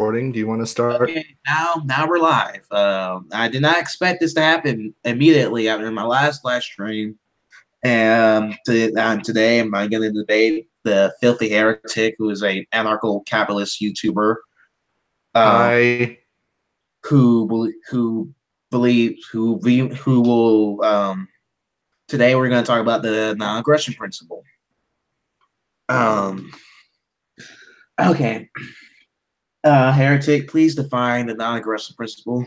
recording. Do you want to start? Okay, now we're live. I did not expect this to happen immediately after my last live stream. Today I'm going to debate the Filthy Heretic, who is a anarcho-capitalist YouTuber, Hi. who believes who will. Today we're going to talk about the non-aggression principle. Okay. Heretic, please define the non-aggression principle.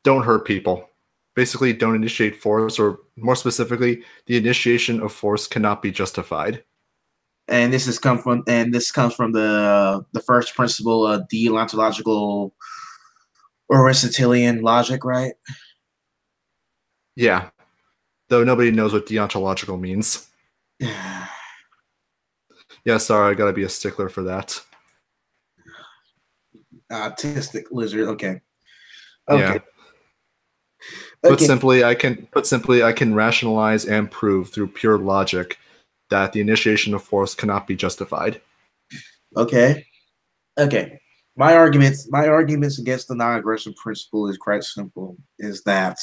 Don't hurt people. Basically, don't initiate force, or more specifically, the initiation of force cannot be justified. And this comes from the first principle of deontological or Aristotelian logic, right? Yeah. Though nobody knows what deontological means. Yeah, sorry, I gotta be a stickler for that. Autistic lizard. Okay. Yeah. Okay. Put simply, I can rationalize and prove through pure logic that the initiation of force cannot be justified. Okay. Okay. My arguments against the non-aggression principle is quite simple. Is that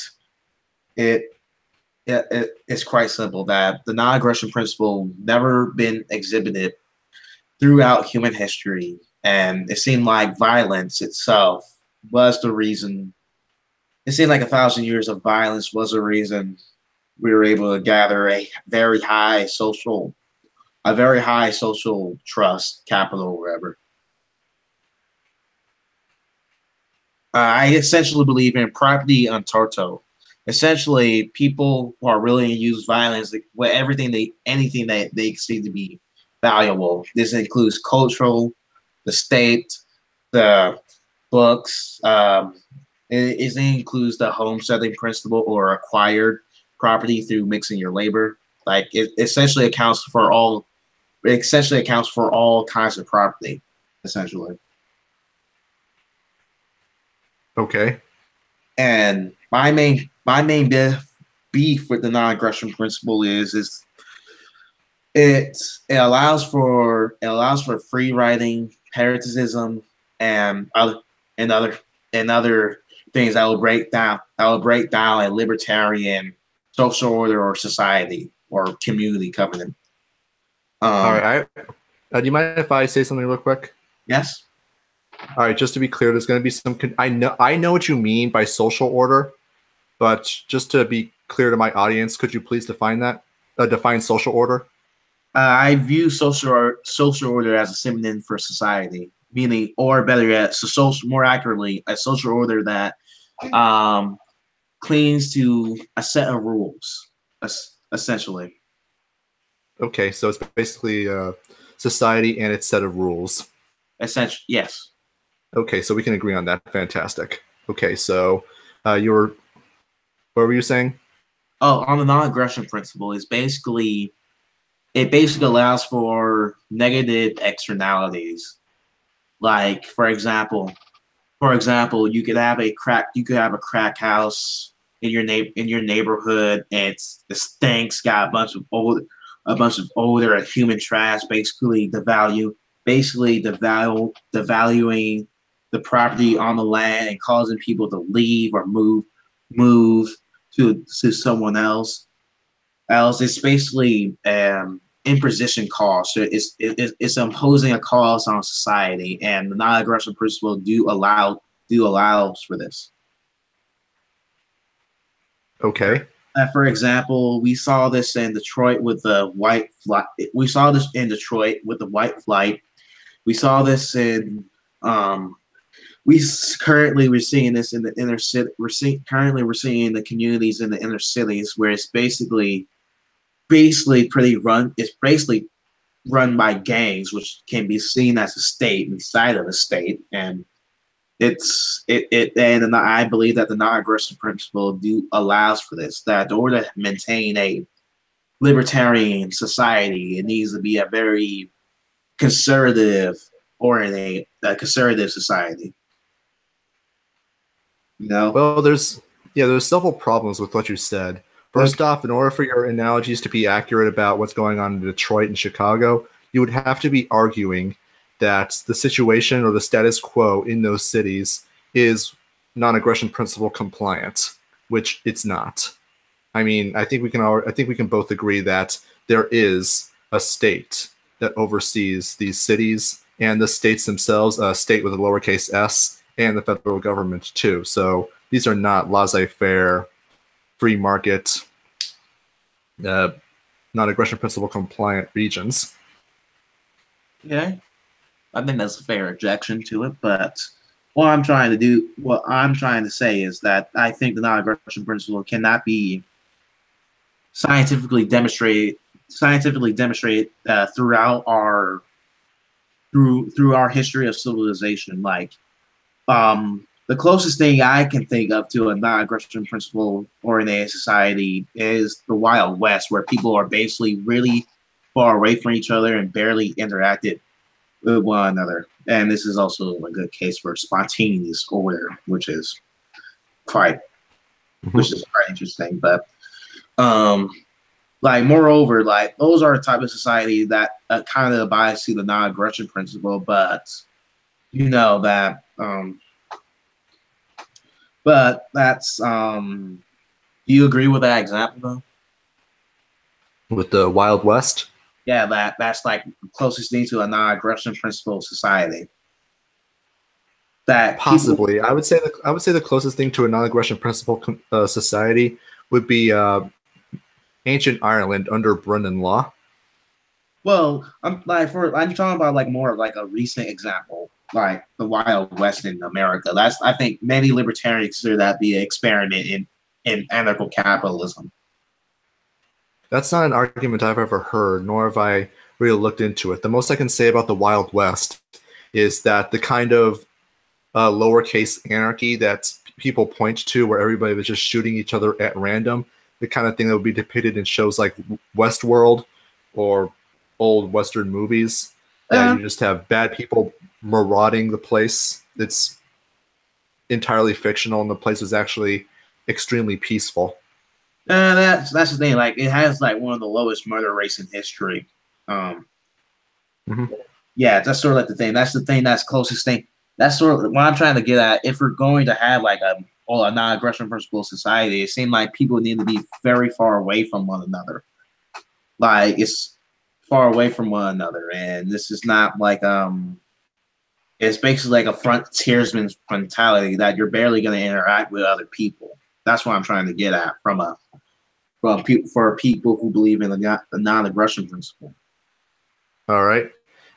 it's quite simple that the non-aggression principle never been exhibited throughout human history, and it seemed like violence itself was the reason. It seemed like 1,000 years of violence was the reason we were able to gather a very high social trust capital, or whatever. I essentially believe in property on Tarto. Essentially, people who are willing to use violence with anything that they see to be valuable. This includes cultural, the state, the books. It includes the homesteading principle or acquired property through mixing your labor. Like it essentially accounts for all. It essentially accounts for all kinds of property. Essentially. Okay. And my main beef with the non-aggression principle is it allows for free riding, parasitism, and other things that will break down a libertarian social order or society or community covenant. All right. Do you mind if I say something real quick? Yes. All right, just to be clear, there's going to be some. I know what you mean by social order, but just to be clear to my audience, could you please define that? Define social order. I view social order as a synonym for society, meaning, or better yet, more accurately, a social order that clings to a set of rules, essentially. Okay, so it's basically society and its set of rules. Essentially, yes. Okay, so we can agree on that. Fantastic. Okay, so what were you saying? Oh, on the non-aggression principle is basically allows for negative externalities. Like, for example, you could have a crack house in your neighborhood. It stinks, got a bunch of older human trash. Basically, devaluing the property on the land and causing people to leave or move to someone else. It's basically imposition cost. So it's imposing a cost on society, and the non-aggression principle allows for this. Okay. For example, we saw this in Detroit with the white flight. We saw this in Detroit with the white flight. We saw this in we're seeing this in the inner city. We're seeing the communities in the inner cities where it's basically run by gangs, which can be seen as a state inside of a state, and I believe that the non-aggression principle allows for this. That in order to maintain a libertarian society, it needs to be a very conservative society. You know? Well, there's several problems with what you said. First off, in order for your analogies to be accurate about what's going on in Detroit and Chicago, you would have to be arguing that the situation or the status quo in those cities is non-aggression principle compliant, which it's not. I mean, I think we can both agree that there is a state that oversees these cities and the states themselves, a state with a lowercase s, and the federal government too. So these are not laissez-faire, free market, uh, non-aggression principle compliant regions. Yeah, I think that's a fair objection to it, but what I'm trying to say is that I think the non-aggression principle cannot be scientifically demonstrated throughout our through our history of civilization. Like, the closest thing I can think of to a non-aggression principle oriented society is the Wild West, where people are basically really far away from each other and barely interacted with one another. And this is also a good case for spontaneous order, which is quite interesting. But like, moreover, like, those are the type of society that kind of abides to the non-aggression principle. But you know that but that's do you agree with that example though? With the Wild West? Yeah, that's like the closest thing to a non-aggression principle society. That possibly people, I would say the closest thing to a non-aggression principle society would be ancient Ireland under Brennan law. Well, I'm talking about like more like a recent example, like the Wild West in America. That's, I think many libertarians consider that be an experiment in anarcho capitalism. That's not an argument I've ever heard, nor have I really looked into it. The most I can say about the Wild West is that the kind of lowercase anarchy that people point to, where everybody was just shooting each other at random, the kind of thing that would be depicted in shows like Westworld or old Western movies, that you just have bad people marauding the place. It's entirely fictional, and the place is actually extremely peaceful. That's the thing. Like, it has like one of the lowest murder rates in history. Yeah, that's sort of like the thing. That's the thing. That's closest thing. That's sort of what I'm trying to get at. If we're going to have like a non-aggression principle society, it seems like people need to be very far away from one another. Like, it's far away from one another, and this is not like it's basically like a frontiersman mentality that you're barely going to interact with other people. That's what I'm trying to get at for people who believe in the non-aggression principle. All right.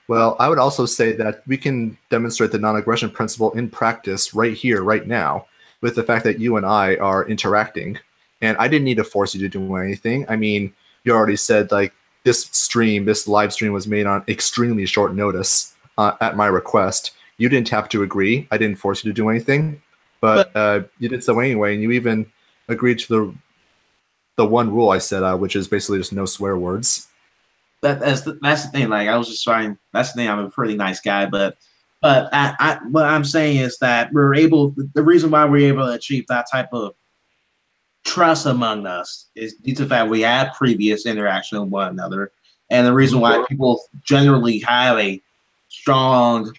Well, I would also say that we can demonstrate the non-aggression principle in practice right here, right now, with the fact that you and I are interacting. And I didn't need to force you to do anything. I mean, you already said, like, this live stream was made on extremely short notice at my request. You didn't have to agree. I didn't force you to do anything, but you did so anyway, and you even agreed to the one rule I set, which is basically just no swear words. That's the thing. Like, I was just trying. That's the thing. I'm a pretty nice guy, but what I'm saying is that we're able. The reason why we're able to achieve that type of trust among us is due to the fact we had previous interaction with one another, and the reason why people generally have a strong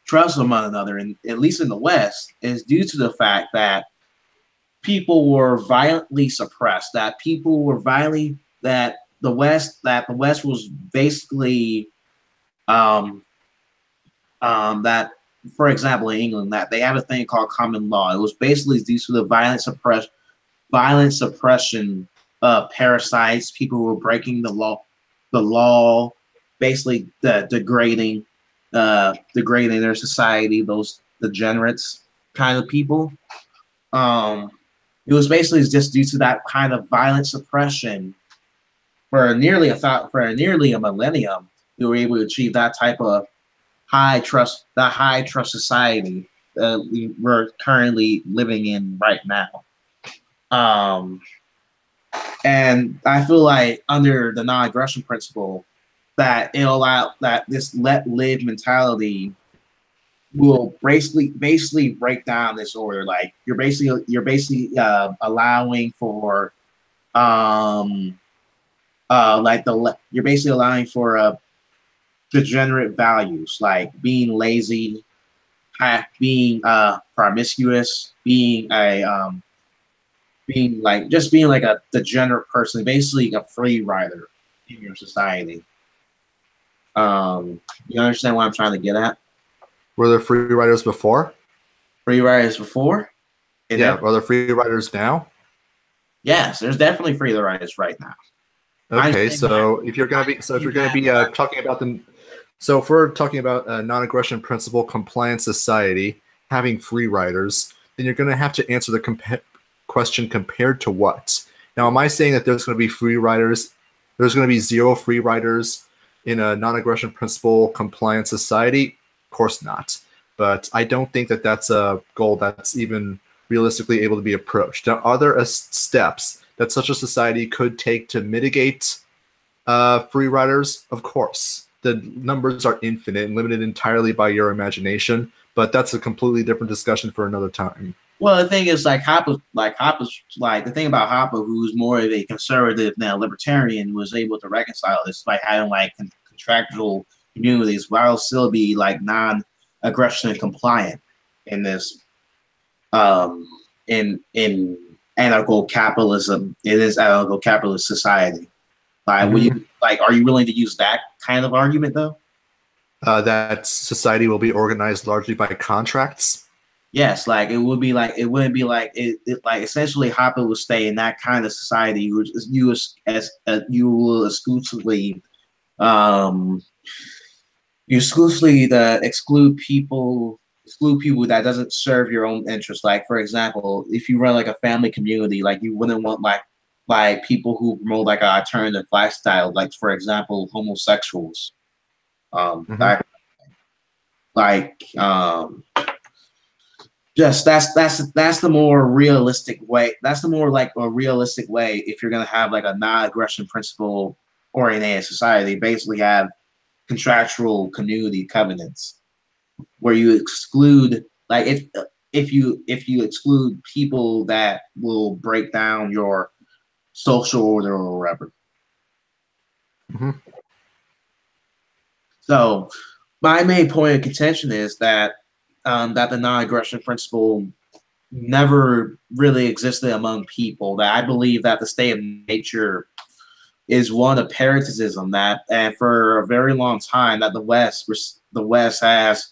trust among another, and at least in the West, is due to the fact that people were violently suppressed. That people were violently that the West was basically that, for example, in England, that they have a thing called common law. It was basically due to the violent suppression of parasites, people who were breaking the law, basically degrading their society, those degenerates kind of people. It was basically just due to that kind of violent suppression for nearly a millennium, we were able to achieve that type of high trust society we're currently living in right now. And I feel like under the non-aggression principle, that it allowed that this let live mentality will basically break down this order. Like, you're basically allowing for you're basically allowing for degenerate values like being lazy, being promiscuous, being like just being like a degenerate person, basically a free rider in your society. You understand what I'm trying to get at? Were there free riders before? Free riders before, and Yeah. Are there free riders now? yes, there's definitely free riders right now. I'm Okay. saying that. So if you're gonna be, I'm saying that. talking about the, so if we're talking about a non-aggression principle compliant society having free riders, then you're gonna have to answer the question compared to what? Now, am I saying that there's going to be free riders? There's going to be zero free riders in a non-aggression principle compliant society? Of course not. But I don't think that that's a goal that's even realistically able to be approached. Now, are there steps that such a society could take to mitigate free riders? Of course. The numbers are infinite and limited entirely by your imagination, but that's a completely different discussion for another time. Well, the thing is, like the thing about Hopper, who's more of a conservative now libertarian, was able to reconcile this by having like contractual communities while still be like non-aggression compliant in this in anarcho capitalism. It is anarcho capitalist society. Like, would Mm-hmm. you like? Are you willing to use that kind of argument though? That society will be organized largely by contracts. Yes, like it would be like it wouldn't be like it like essentially Hopper would stay in that kind of society. You will um exclusively the exclude people that doesn't serve your own interest. Like for example, if you run like a family community, like you wouldn't want like people who promote like an alternative lifestyle, like for example, homosexuals. Mm-hmm. That like Yes, that's the more realistic way. That's the more like a realistic way if you're gonna have like a non-aggression principle oriented society. Basically, have contractual community covenants where you exclude like if you exclude people that will break down your social order or whatever. Mm-hmm. So my main point of contention is that that the non-aggression principle never really existed among people. That I believe that the state of nature is one of parasitism. That and for a very long time that the West has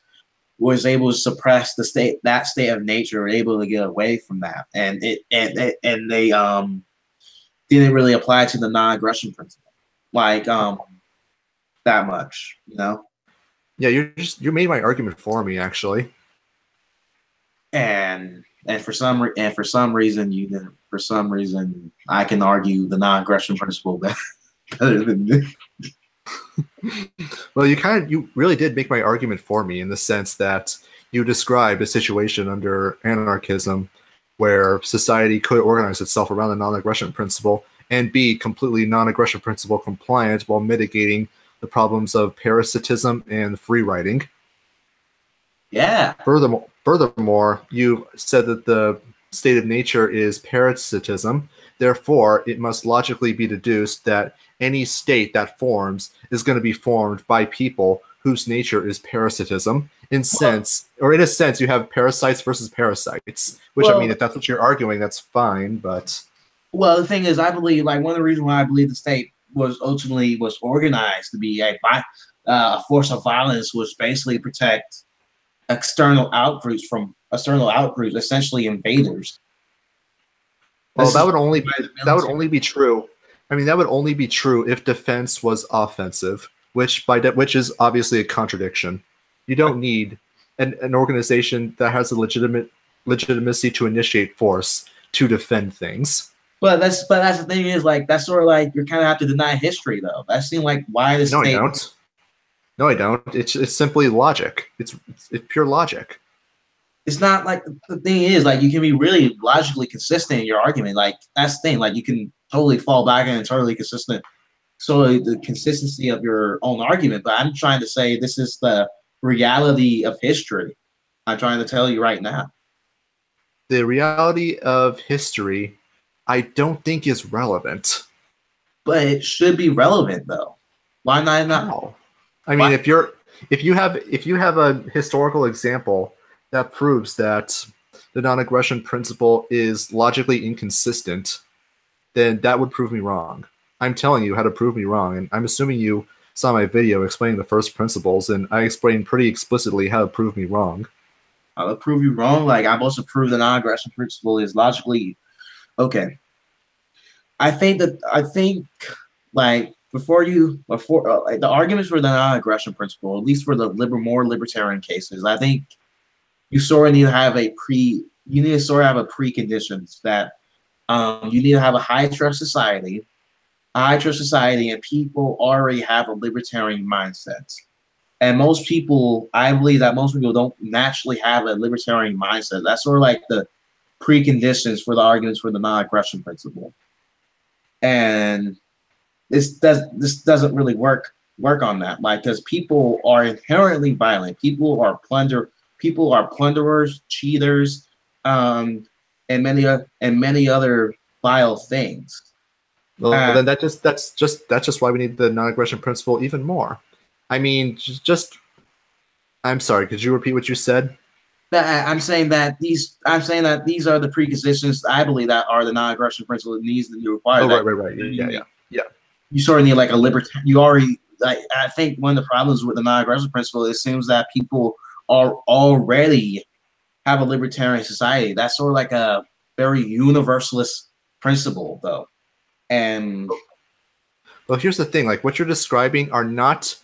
was able to suppress that state of nature, were able to get away from that, and they didn't really apply to the non-aggression principle like that much, you know. Yeah, you made my argument for me actually. And for some reason you didn't. For some reason, I can argue the non-aggression principle better than you. Well, you really did make my argument for me in the sense that you described a situation under anarchism where society could organize itself around the non-aggression principle and be completely non-aggression principle compliant while mitigating the problems of parasitism and free riding. Yeah. Furthermore, you said that the state of nature is parasitism. Therefore, it must logically be deduced that any state that forms is going to be formed by people whose nature is parasitism. Well, In a sense, you have parasites versus parasites. Which I mean, well, if that's what you're arguing, that's fine. But well. The thing is, I believe like one of the reasons why I believe the state was organized to be a force of violence was basically protect external outgroups, essentially invaders. well, This is that would only be true. I mean, that would only be true if defense was offensive, which is obviously a contradiction. You don't need an organization that has a legitimacy to initiate force to defend things. but that's the thing is like that's sort of like you kind of have to deny history though. That seems like why the No, I state. don't. No, I don't. It's simply logic. It's pure logic. It's not like the thing is like you can be really logically consistent in your argument. Like that's the thing. Like you can totally fall back and totally consistent. So the consistency of your own argument. But I'm trying to say this is the reality of history. I'm trying to tell you right now. The reality of history, I don't think is relevant. But it should be relevant though. Why not? How? I mean, What? if you have a historical example that proves that the non-aggression principle is logically inconsistent, then that would prove me wrong. I'm telling you how to prove me wrong, and I'm assuming you saw my video explaining the first principles, and I explained pretty explicitly how to prove me wrong. I'll prove you wrong. Like I'm supposed to prove the non-aggression principle is logically okay. I think like before like the arguments for the non-aggression principle, at least for the more libertarian cases, I think you sort of need to have you need to sort of have a preconditions that you need to have a high trust society, and people already have a libertarian mindset. And most people, I believe that most people don't naturally have a libertarian mindset. That's sort of like the preconditions for the arguments for the non-aggression principle. And this doesn't really work on that, like because people are inherently violent. People are plunderers, cheaters, and many other vile things. Well, Uh, then that's just why we need the non-aggression principle even more. I mean, just I'm sorry. Could you repeat what you said? I'm saying that these are the preconditions I believe that are the non-aggression principle that needs to be required. Oh, right, That right, right. you Yeah, yeah, need yeah. you sort of need like a libertarian. You already like I think one of the problems with the non-aggression principle, it seems that people are already have a libertarian society. That's sort of like a very universalist principle, though. And Well, here's the thing: like what you're describing are not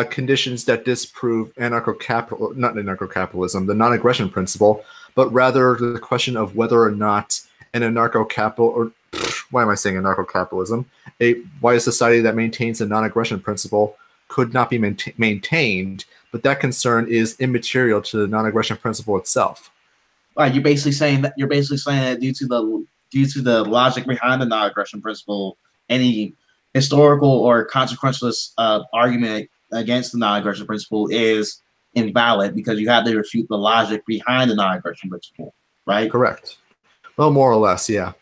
conditions that disprove anarcho-capital, not anarcho-capitalism, the non-aggression principle, but rather the question of whether or not an anarcho-capital, or why am I saying anarcho-capitalism? Why a society that maintains a non-aggression principle could not be maintained, but that concern is immaterial to the non-aggression principle itself. you're basically saying that due to the logic behind the non-aggression principle, any historical or consequentialist argument against the non-aggression principle is invalid because you have to refute the logic behind the non-aggression principle, right? Correct. Well, more or less, yeah.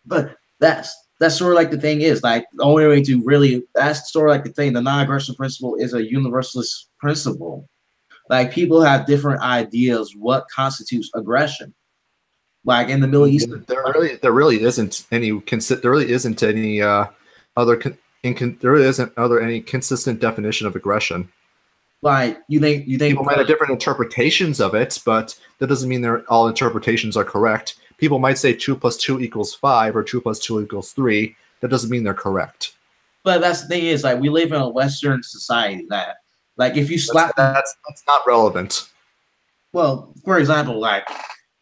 But that's sort of like the thing is like the only way to really that's sort of like the thing. The non-aggression principle is a universalist principle. Like people have different ideas what constitutes aggression. Like in the Middle East, There really isn't any other there really isn't other any consistent definition of aggression. like you think People might have different interpretations of it, but that doesn't mean all interpretations are correct. People might say 2 + 2 = 5 or 2 + 2 = 3. That doesn't mean they're correct. but that's the thing is like we live in a Western society that like if you That's slap that's not relevant. well, for example, like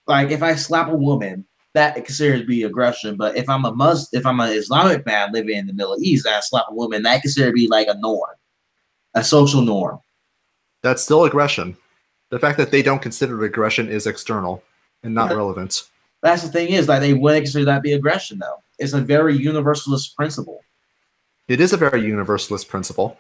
if I slap a woman, that considered to be aggression. But if I'm an Islamic man living in the Middle East and I slap a woman, that considered to be like a norm, a social norm. That's still aggression. The fact that they don't consider it aggression is external and not But relevant. that's the thing is like they wouldn't consider that be aggression though. It's a very universalist principle. It is a very universalist principle.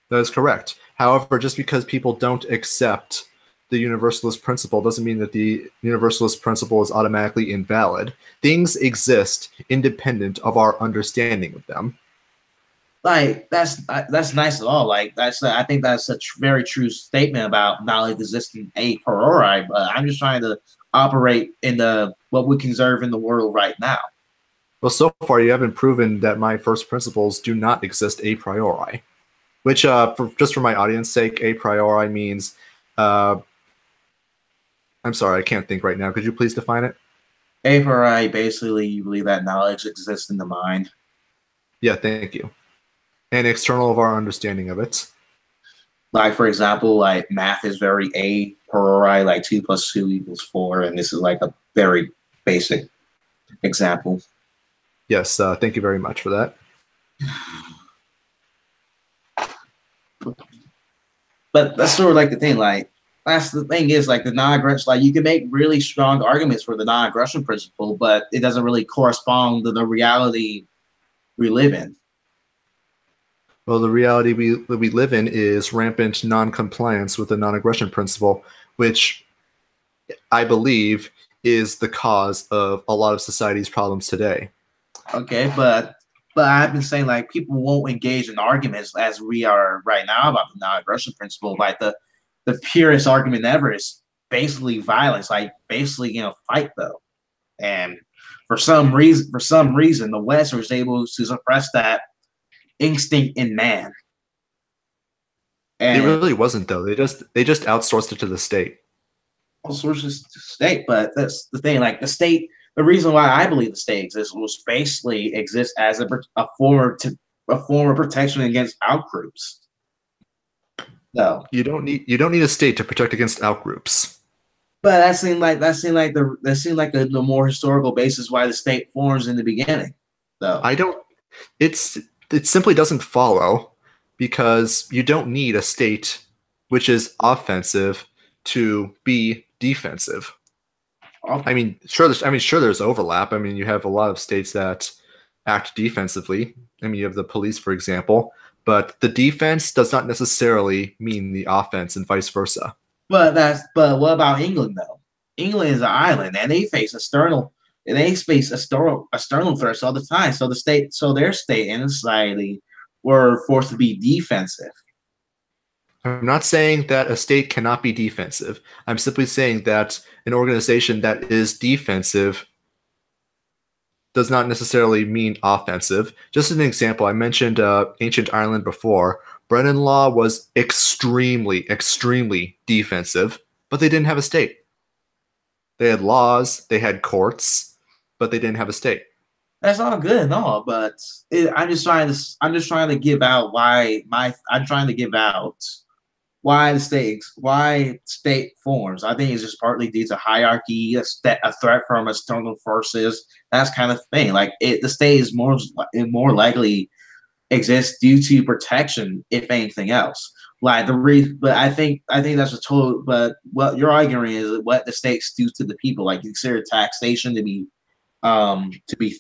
That is correct. However, just because people don't accept the universalist principle doesn't mean that the universalist principle is automatically invalid. Things exist independent of our understanding of them. Like that's nice at all. Like I think that's a very true statement about knowledge existing a priori. But I'm just trying to operate in the what we conserve in the world right now. Well, so far you haven't proven that my first principles do not exist a priori, which, just for my audience sake, a priori means, uh, I'm sorry, I can't think right now. Could you please define it? A priori, basically, you believe that knowledge exists in the mind. Yeah, thank you. And external of our understanding of it. Like for example, like math is very a priori, like 2 + 2 = 4, and this is like a very basic example. Yes, thank you very much for that. But that's sort of like the thing. Like that's the thing is like the non-aggression. Like you can make really strong arguments for the non-aggression principle, but it doesn't really correspond to the reality we live in. Well, the reality we live in is rampant non-compliance with the non-aggression principle, which I believe is the cause of a lot of society's problems today. Okay, but But I've been saying like people won't engage in arguments as we are right now about the non-aggression principle. Like the purest argument ever is basically violence, like basically fight though. And for some reason, the West was able to suppress that instinct in man. It And really wasn't though. They just outsourced it to the state. all sorts of state, but that's the thing. Like the state, the reason why I believe the state exists was basically exists as a form of protection against outgroups. No, You don't need a state to protect against outgroups. but that seemed like the more historical basis why the state forms in the beginning. Though, I don't it's it simply doesn't follow because you don't need a state which is offensive to be defensive. I often, mean, sure there's overlap. I mean, you have a lot of states that act defensively. I mean, you have the police, for example, but the defense does not necessarily mean the offense and vice versa. but what about England though? England is an island, and they face external threats all the time. So their state and society were forced to be defensive. I'm not saying that a state cannot be defensive. I'm simply saying that an organization that is defensive does not necessarily mean offensive. Just as an example, I mentioned ancient Ireland before. Brennan Law was extremely, extremely defensive, but they didn't have a state. They had laws, they had courts, but they didn't have a state. That's all good and all, but I'm just trying to give out I'm trying to give out why state forms. I think it's just partly due to hierarchy, a threat from external forces, that's kind of thing. Like the state is more likely exists due to protection, if anything else. Like the reason, but I think that's a total. But what you're arguing is what the states do to the people. Like you consider taxation to be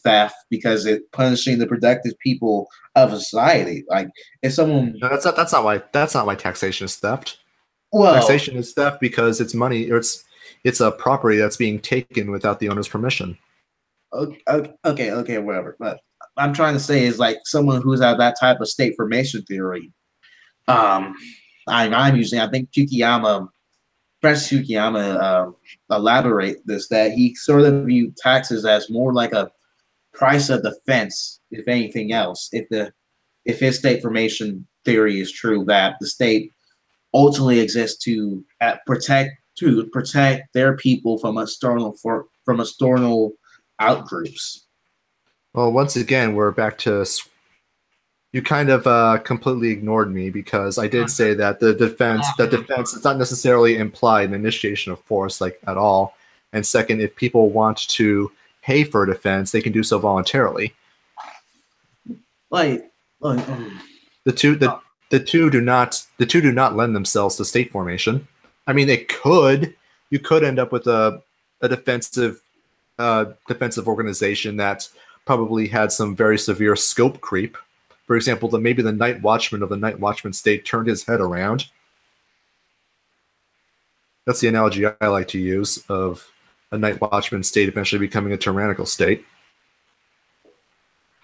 theft because it punishing the productive people of a society. Like if someone, No, that's not why taxation is theft. well, Taxation is theft because it's money or it's a property that's being taken without the owner's permission. okay, whatever. But I'm trying to say is like someone who's had that type of state formation theory. Um, I'm using. I think Francis Fukuyama elaborate this that he sort of viewed taxes as more like a price of defense, if anything else. If his state formation theory is true, that the state ultimately exists to protect their people from external outgroups. Well, once again, we're back to you kind of completely ignored me because I did say that the defense does not necessarily imply an initiation of force like at all. And second, if people want to pay for a defense, they can do so voluntarily. Like, like The two the two do not lend themselves to state formation. I mean, they could. You could end up with a defensive organization that probably had some very severe scope creep. For example, maybe the night watchman of the night watchman state turned his head around. That's the analogy I like to use of a night watchman state eventually becoming a tyrannical state.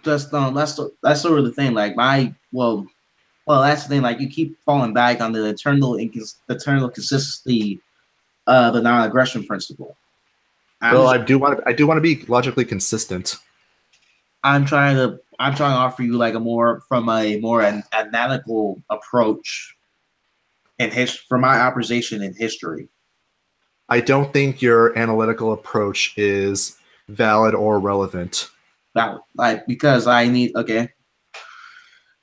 just that's sort of the thing. Like that's the thing. Like you keep falling back on the eternal consistency of the non-aggression principle. I'm Well, just I do want to be logically consistent. I'm trying to offer you like a more analytical approach in from my observation in history. I don't think your analytical approach is valid or relevant. That like because I need okay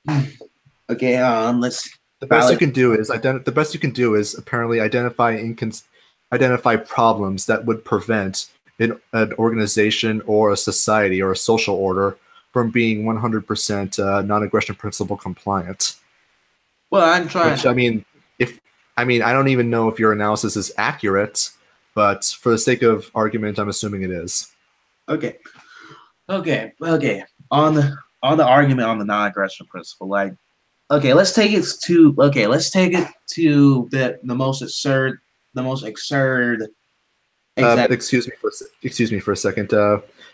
let's The best you valid can do is apparently identify problems that would prevent an organization or a society or a social order from being 100% non-aggression principle compliant. well I'm trying Which I don't even know if your analysis is accurate, but for the sake of argument, I'm assuming it is. okay okay on the argument on the non-aggression principle like let's take it to the most absurd example. Excuse me for a second.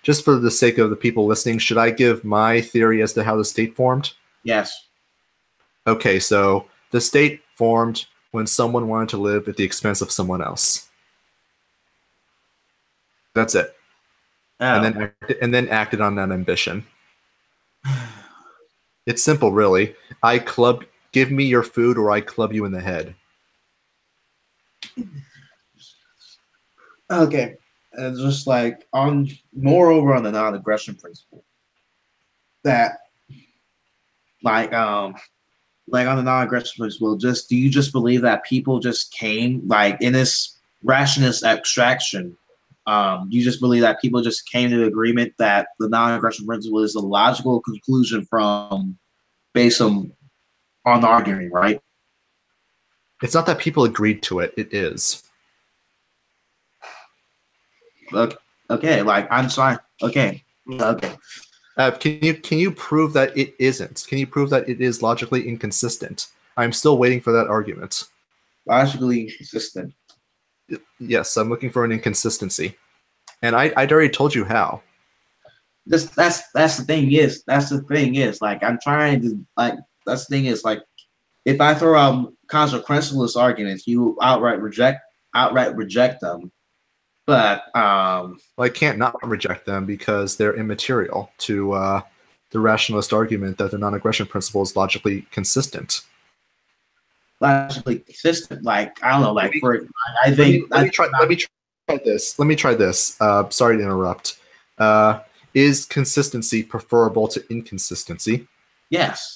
just for the sake of the people listening, should I give my theory as to how the state formed? Yes. Okay, so the state formed when someone wanted to live at the expense of someone else. That's it. And Oh. then acted on that ambition. It's simple, really. Give me your food or I club you in the head. Okay. And just like moreover on the non-aggression principle, that like on the non-aggression principle, just do you just believe that people just came like in this rationalist abstraction? You just believe that people just came to agreement that the non-aggression principle is a logical conclusion from based on arguing, right? It's not that people agreed to it, it is. Look, okay, like I'm sorry. Okay, okay. Can you prove that it isn't? Can you prove that it is logically inconsistent? I'm still waiting for that argument. Logically consistent. Yes, I'm looking for an inconsistency. And I'd already told you how. That's the thing is like I'm trying to like that's the thing is like if I throw out consequentialist arguments, you outright reject them. But well, I can't not reject them because they're immaterial to the rationalist argument that the non-aggression principle is logically consistent. logically consistent, like I don't know, like Let me, for I think let me try. Let me try this. Let me try this. Sorry to interrupt. Is consistency preferable to inconsistency? yes.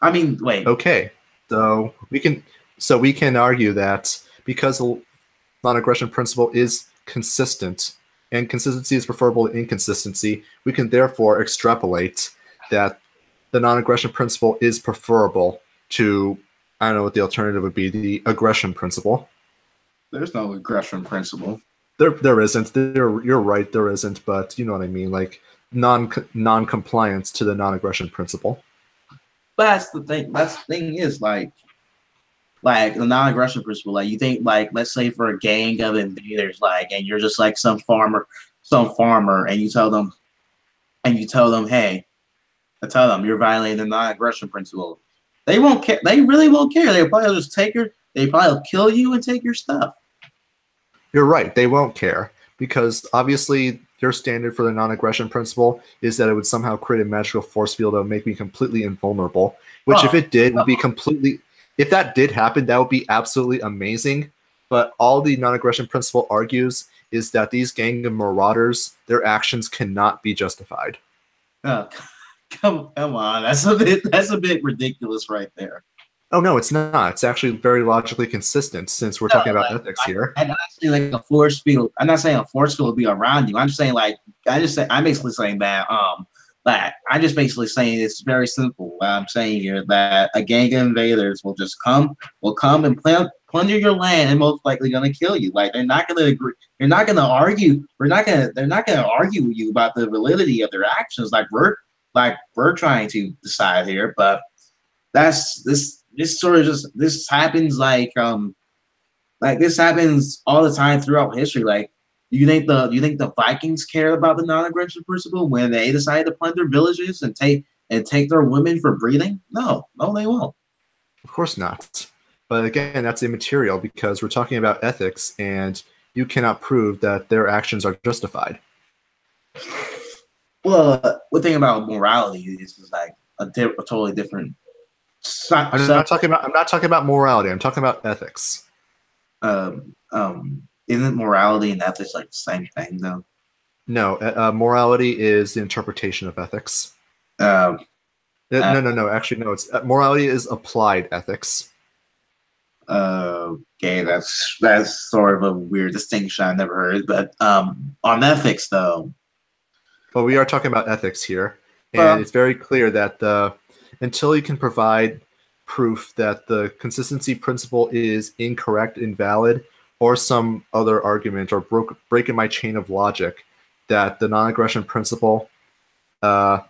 I mean, wait. Okay, so we can argue that because the non-aggression principle is consistent and consistency is preferable to inconsistency, we can therefore extrapolate that the non-aggression principle is preferable to, I don't know what the alternative would be, the aggression principle. There's no aggression principle. There isn't. You're right. There isn't. But you know what I mean. Like non-compliance to the non-aggression principle. But that's the thing. That's the thing is like the non-aggression principle. Like you think like let's say for a gang of invaders, like and you're just like some farmer, and you tell them, hey, I tell them you're violating the non-aggression principle. They won't care. They really won't care. They'll probably just take your. They probably kill you and take your stuff. You're right. They won't care because obviously their standard for the non-aggression principle is that it would somehow create a magical force field that would make me completely invulnerable. Which, if Oh, it did, would be completely. If that did happen, that would be absolutely amazing. But all the non-aggression principle argues is that these gang of marauders, their actions cannot be justified. oh, come on. That's a bit ridiculous right there. Oh no, it's not. It's actually very logically consistent since we're No, talking about like ethics here. I'm not saying like a force field. I'm not saying a force field will be around you. I'm saying like I'm basically saying that like I'm just basically saying it's very simple. What I'm saying here that a gang of invaders will come and plunder your land and most likely gonna kill you. Like they're not gonna agree. They're not gonna argue. They're not gonna argue with you about the validity of their actions. We're trying to decide here, but that's this sort of just this happens like this happens all the time throughout history. Like, do you think the Vikings care about the non-aggression principle when they decided to plunder villages and take their women for breeding? No, they won't. Of course not. But again, that's immaterial because we're talking about ethics and you cannot prove that their actions are justified. Well, one thing about morality is like a totally different. I'm not talking about morality. I'm talking about ethics. Isn't morality and ethics like the same thing though? No, morality is the interpretation of ethics. Um, No. Actually, no. It's morality is applied ethics. Okay, that's sort of a weird distinction I never heard. But on ethics though, But we are talking about ethics here, and well, it's very clear that until you can provide proof that the consistency principle is incorrect, invalid, or some other argument or breaking my chain of logic that the non-aggression principle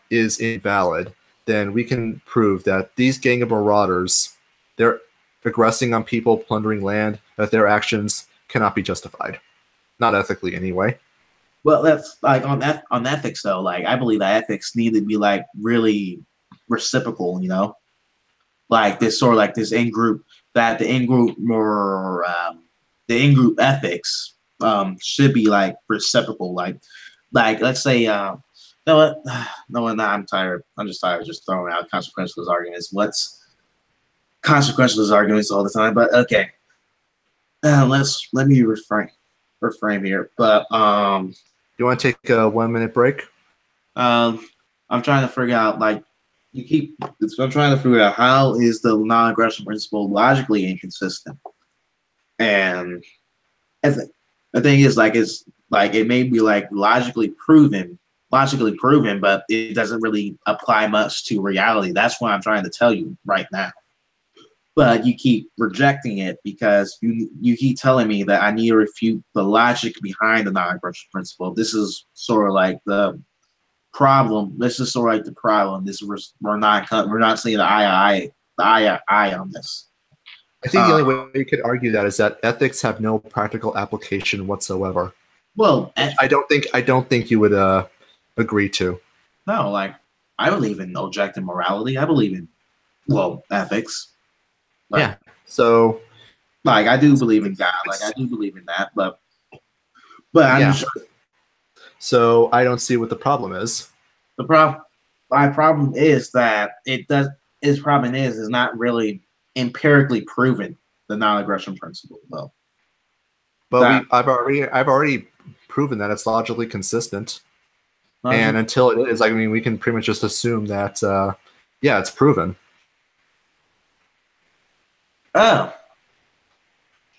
is invalid, then we can prove that these gang of marauders, they're aggressing on people, plundering land, that their actions cannot be justified. Not ethically, anyway. Well, that's like on ethics though. Like I believe that ethics need to be like really reciprocal. Like this sort of like this in group that the in group more the in group ethics should be like reciprocal. Like let's say no what no what I'm tired. I'm just tired of just throwing out consequentialist arguments. What's consequentialist arguments all the time? But okay, let me reframe here. But You want to take a 1 minute break? um I'm trying to figure out like I'm trying to figure out how is the non-aggression principle logically inconsistent. And the thing is like it's like it may be like logically proven, but it doesn't really apply much to reality. That's what I'm trying to tell you right now. But you keep rejecting it because you keep telling me that I need to refute the logic behind the non-aggression principle. This is sort of like the problem. This is sort of like the problem. We're not seeing the eye on this. I think the only way you could argue that is that ethics have no practical application whatsoever. Well, I don't think you would agree to. no, like I believe in objective morality. I believe in ethics. Like, Yeah. So like I do believe in God. Like I do believe in that. But I'm yeah. just So I don't see what the problem is. the problem. My problem is that it does. His problem is not really empirically proven the non-aggression principle. Well, But I've already proven that it's logically consistent. And until it is, I mean, we can pretty much just assume that, yeah, it's proven. oh,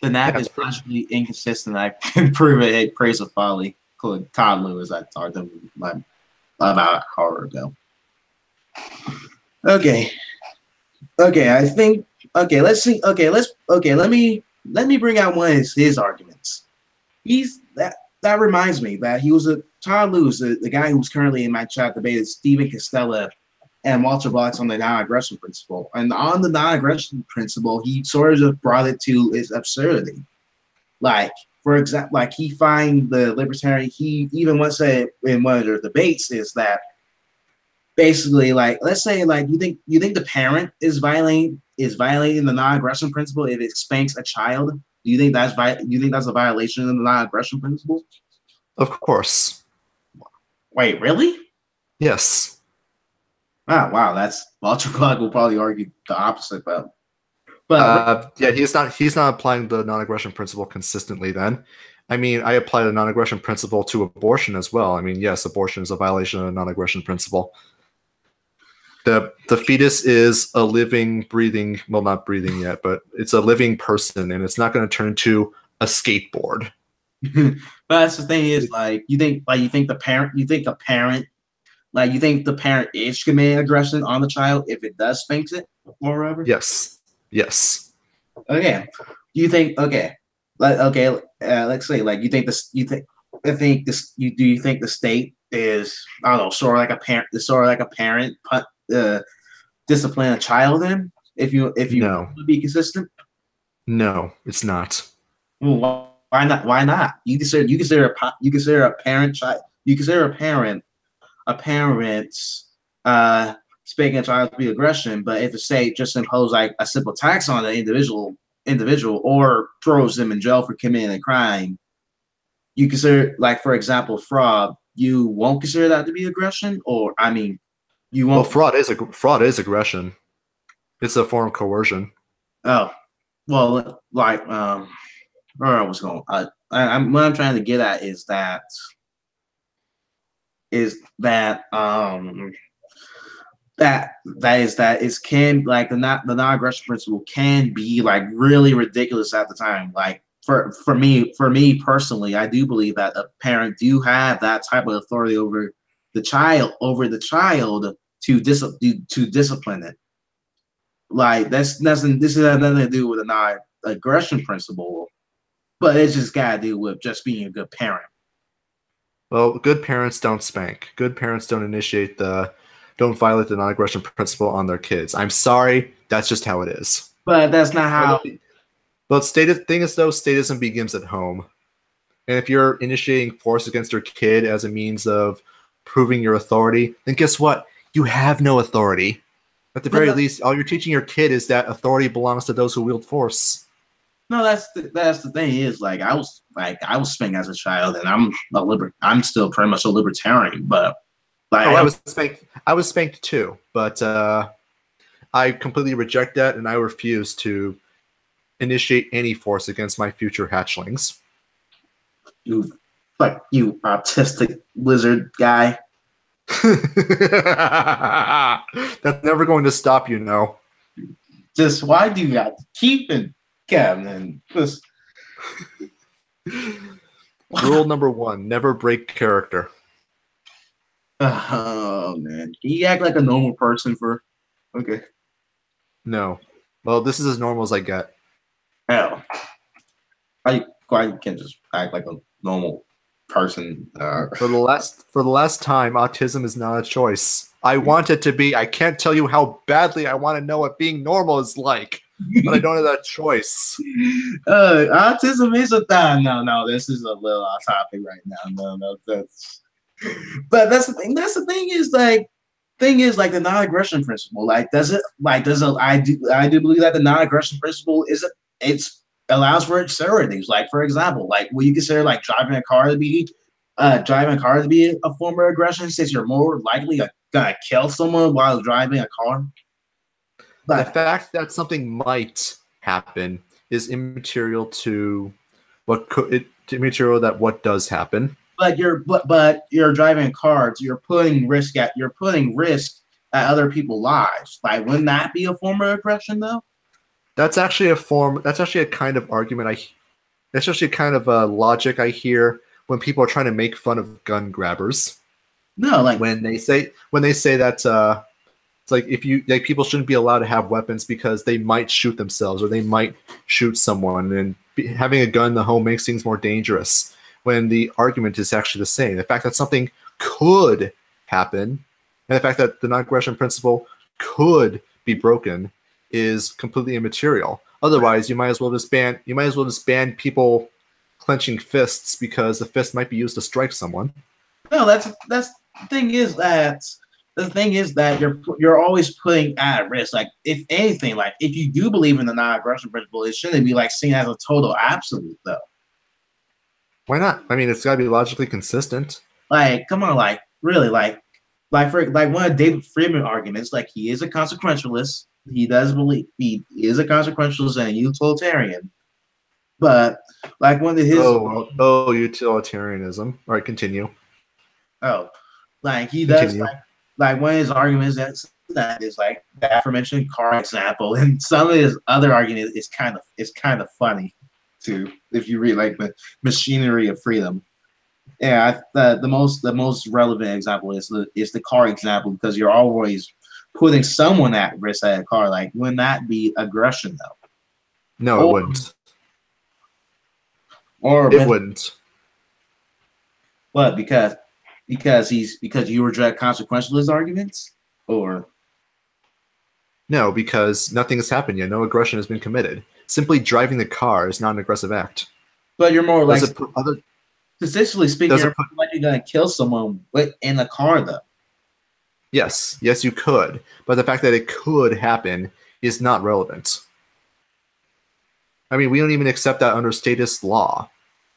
the nap is logically inconsistent. I can prove it. Hey, praise of folly. Todd Lewis. I talked to him about an hour ago. Okay. I think. Okay, let's see. Okay, let me bring out one of his arguments. That reminds me that he was Todd Lewis, the guy who's currently in my chat debated Stephen Costello and Walter Blocks on the non-aggression principle. And on the non-aggression principle, he sort of brought it to its absurdity. Like, for example, like he find the libertarian, he even once said in one of their debates is that basically, like, let's say like you think the parent is violating the non-aggression principle if it spanks a child. Do you think that's a violation of the non-aggression principle? Of course. Wait, really? Yes. Oh, wow. That's Walter Clark will probably argue the opposite, but yeah, he's not applying the non-aggression principle consistently. Then, I mean, I apply the non-aggression principle to abortion as well. I mean, yes, abortion is a violation of the non-aggression principle. The fetus is a living, breathing, well, not breathing yet, but it's a living person, and it's not going to turn into a skateboard. But that's the thing is, like, you think the parent is committing aggression on the child if it does spanks it or whatever? Yes. Okay. Do you think let's say like you think this you think I think this you do you think the state is I don't know sort of like a parent discipline a child in if you No. would be consistent? No, it's not. Well, why not? Why not? You consider a parent child you consider a parent's speaking a child to be aggression, but if the state just impose like a simple tax on the individual or throws them in jail for committing a crime, you consider like for example fraud. You won't consider that to be aggression, or I mean, you won't. Well, fraud is aggression. It's a form of coercion. Oh, well, like where I was going. I'm what I'm trying to get at is that that is can like the non-aggression principle can be like really ridiculous at the time. Like for me personally, I do believe that a parent do have that type of authority over the child to discipline it. Like this has nothing to do with the non-aggression principle, but it's just got to do with just being a good parent. Well, good parents don't spank. Good parents don't don't violate the non-aggression principle on their kids. I'm sorry, that's just how it is. But that's not how. But thing is, though, statism begins at home. And if you're initiating force against your kid as a means of proving your authority, then guess what? You have no authority. At the No, very least, all you're teaching your kid is that authority belongs to those who wield force. no, that's the thing is like I was spanked as a child, and I'm still pretty much a libertarian, but like Oh, I was spanked too, but I completely reject that, and I refuse to initiate any force against my future hatchlings. you like you autistic lizard guy. That's never going to stop you, no. Just why do you got to keep it, Kevin? And just Rule number one: never break character. oh man, can you act like a normal person for okay? No. Well, this is as normal as I get. Hell, why you can't just act like a normal person? For the last time, autism is not a choice. I want it to be. I can't tell you how badly I want to know what being normal is like, but I don't have that choice. Autism is a thing. No, this is a little off topic right now. No, but that's the thing. That's the thing is like the non-aggression principle. I do believe that the non-aggression principle is it's allows for certain things. Like for example, like will you consider like driving a car to be a form of aggression since you're more likely gonna kill someone while driving a car? The But fact that something might happen is immaterial to immaterial that what does happen. but you're driving a car, so you're putting risk at other people's lives. Like, wouldn't that be a form of aggression though? That's actually a form. That's actually a kind of argument. That's actually a kind of logic I hear when people are trying to make fun of gun grabbers. No, like When they say that it's like if you like people shouldn't be allowed to have weapons because they might shoot themselves or they might shoot someone, and having a gun in the home makes things more dangerous. When the argument is actually the same, the fact that something could happen, and the fact that the non-aggression principle could be broken is completely immaterial. Otherwise, you might as well just ban people clenching fists because the fist might be used to strike someone. no, that's the thing is that you're always putting at risk. Like if anything, like if you do believe in the non-aggression principle, it shouldn't be like seen as a total absolute though. Why not? I mean, it's got to be logically consistent. Like, come on, like really, for like one of David Friedman arguments, like he is a consequentialist. He does believe he is a consequentialist and a utilitarian. But like one of his Utilitarianism. All right, continue. oh, like he does Continue. like one of his arguments that is like the aforementioned car example, and some of his other arguments is kind of funny too if you read like the machinery of freedom. Yeah, the most relevant example is the car example because you're always putting someone at risk at a car. Like, wouldn't that be aggression though? No, it Or wouldn't. or It wouldn't. what? Because you reject consequentialist arguments, or No, because nothing has happened yet. No aggression has been committed. Simply driving the car is not an aggressive act. but you're more like Does it put other? statistically speaking, Does you're it put? like you're gonna kill someone in a car though. Yes, yes, you could. But the fact that it could happen is not relevant. I mean, we don't even accept that under statist law.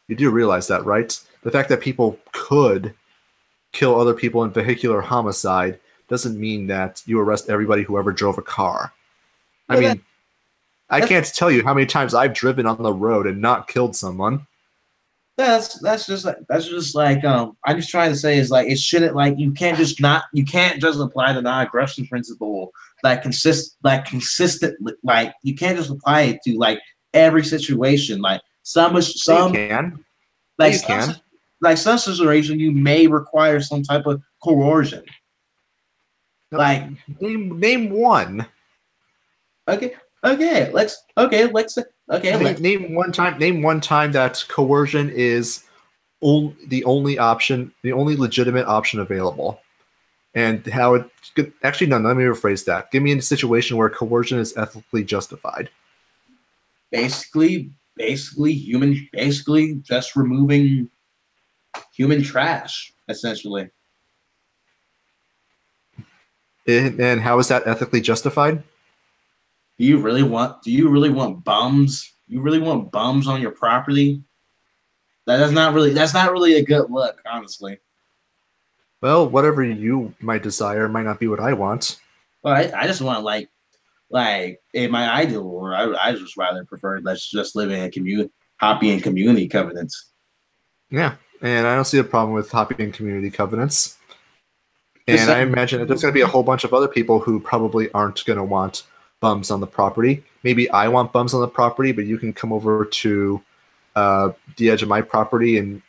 You do realize that, right? The fact that people could kill other people in vehicular homicide doesn't mean that you arrest everybody who ever drove a car. I Well, mean, I that's can't tell you how many times I've driven on the road and not killed someone. that's just like I'm just trying to say is like it shouldn't like you can't just apply the non-aggression principle consistent like you can't just apply it to like every situation like Yeah, you some can. Yeah, like you can. some situation you may require some type of coercion No, like name one. okay let's Name one time. Name one time that coercion is the only option, the only legitimate option available, and how it could, actually no. Let me rephrase that. Give me a situation where coercion is ethically justified. basically basically just removing human trash, essentially. And how is that ethically justified? Do you really want bums? You really want bums on your property? That's not really a good look, honestly. Well, whatever you might desire might not be what I want. But I just want like in my ideal world, I just rather prefer let's just live in a community happy in community covenants. Yeah, and I don't see a problem with hopping in community covenants. Just And I saying. imagine that there's going to be a whole bunch of other people who probably aren't going to want bums on the property. Maybe I want bums on the property, but you can come over to the edge of my property and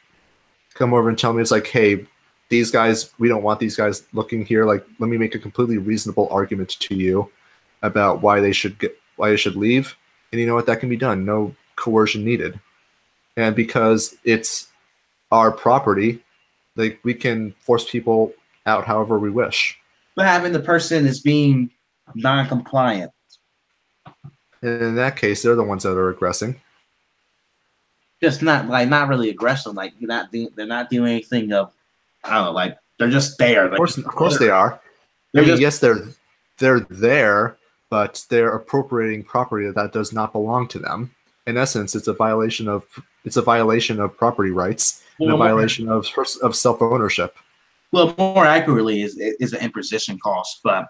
come over and tell me it's like, hey, these guys, we don't want these guys looking here. Like, let me make a completely reasonable argument to you about why they should leave. And you know what? That can be done. No coercion needed. And because it's our property, like we can force people out however we wish. But having the person is being non-compliant. And in that case, they're the ones that are aggressing. Just not really aggressive. Like they're not doing anything of I don't know, like they're just there. Like, Of course they are. I they're mean, just yes, they're there, but they're appropriating property that does not belong to them. In essence, it's a violation of property rights and a well, more, violation of self ownership. more accurately is an imposition cost. But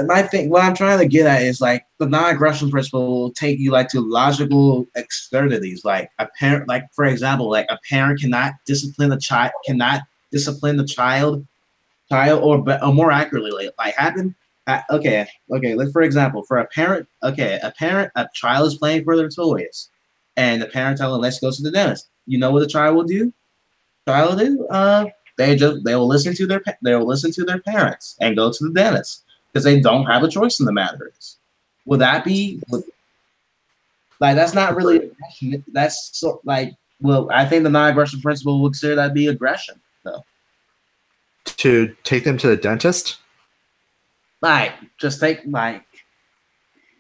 my thing, what I'm trying to get at is like the non-aggression principle will take you like to logical externalities. Like a parent, like for example, like a parent cannot discipline the child, or more accurately, like happen. Okay. Like for example, for a parent, a child is playing for their toys, and the parent tells them, "Let's go to the dentist." You know what the child will do? Child will do. They will listen to their parents and go to the dentist because they don't have a choice in the matter. Would that be like that's not really aggression? That's so like well, I think the non-aggression principle would consider that be aggression though. To take them to the dentist? Like just take like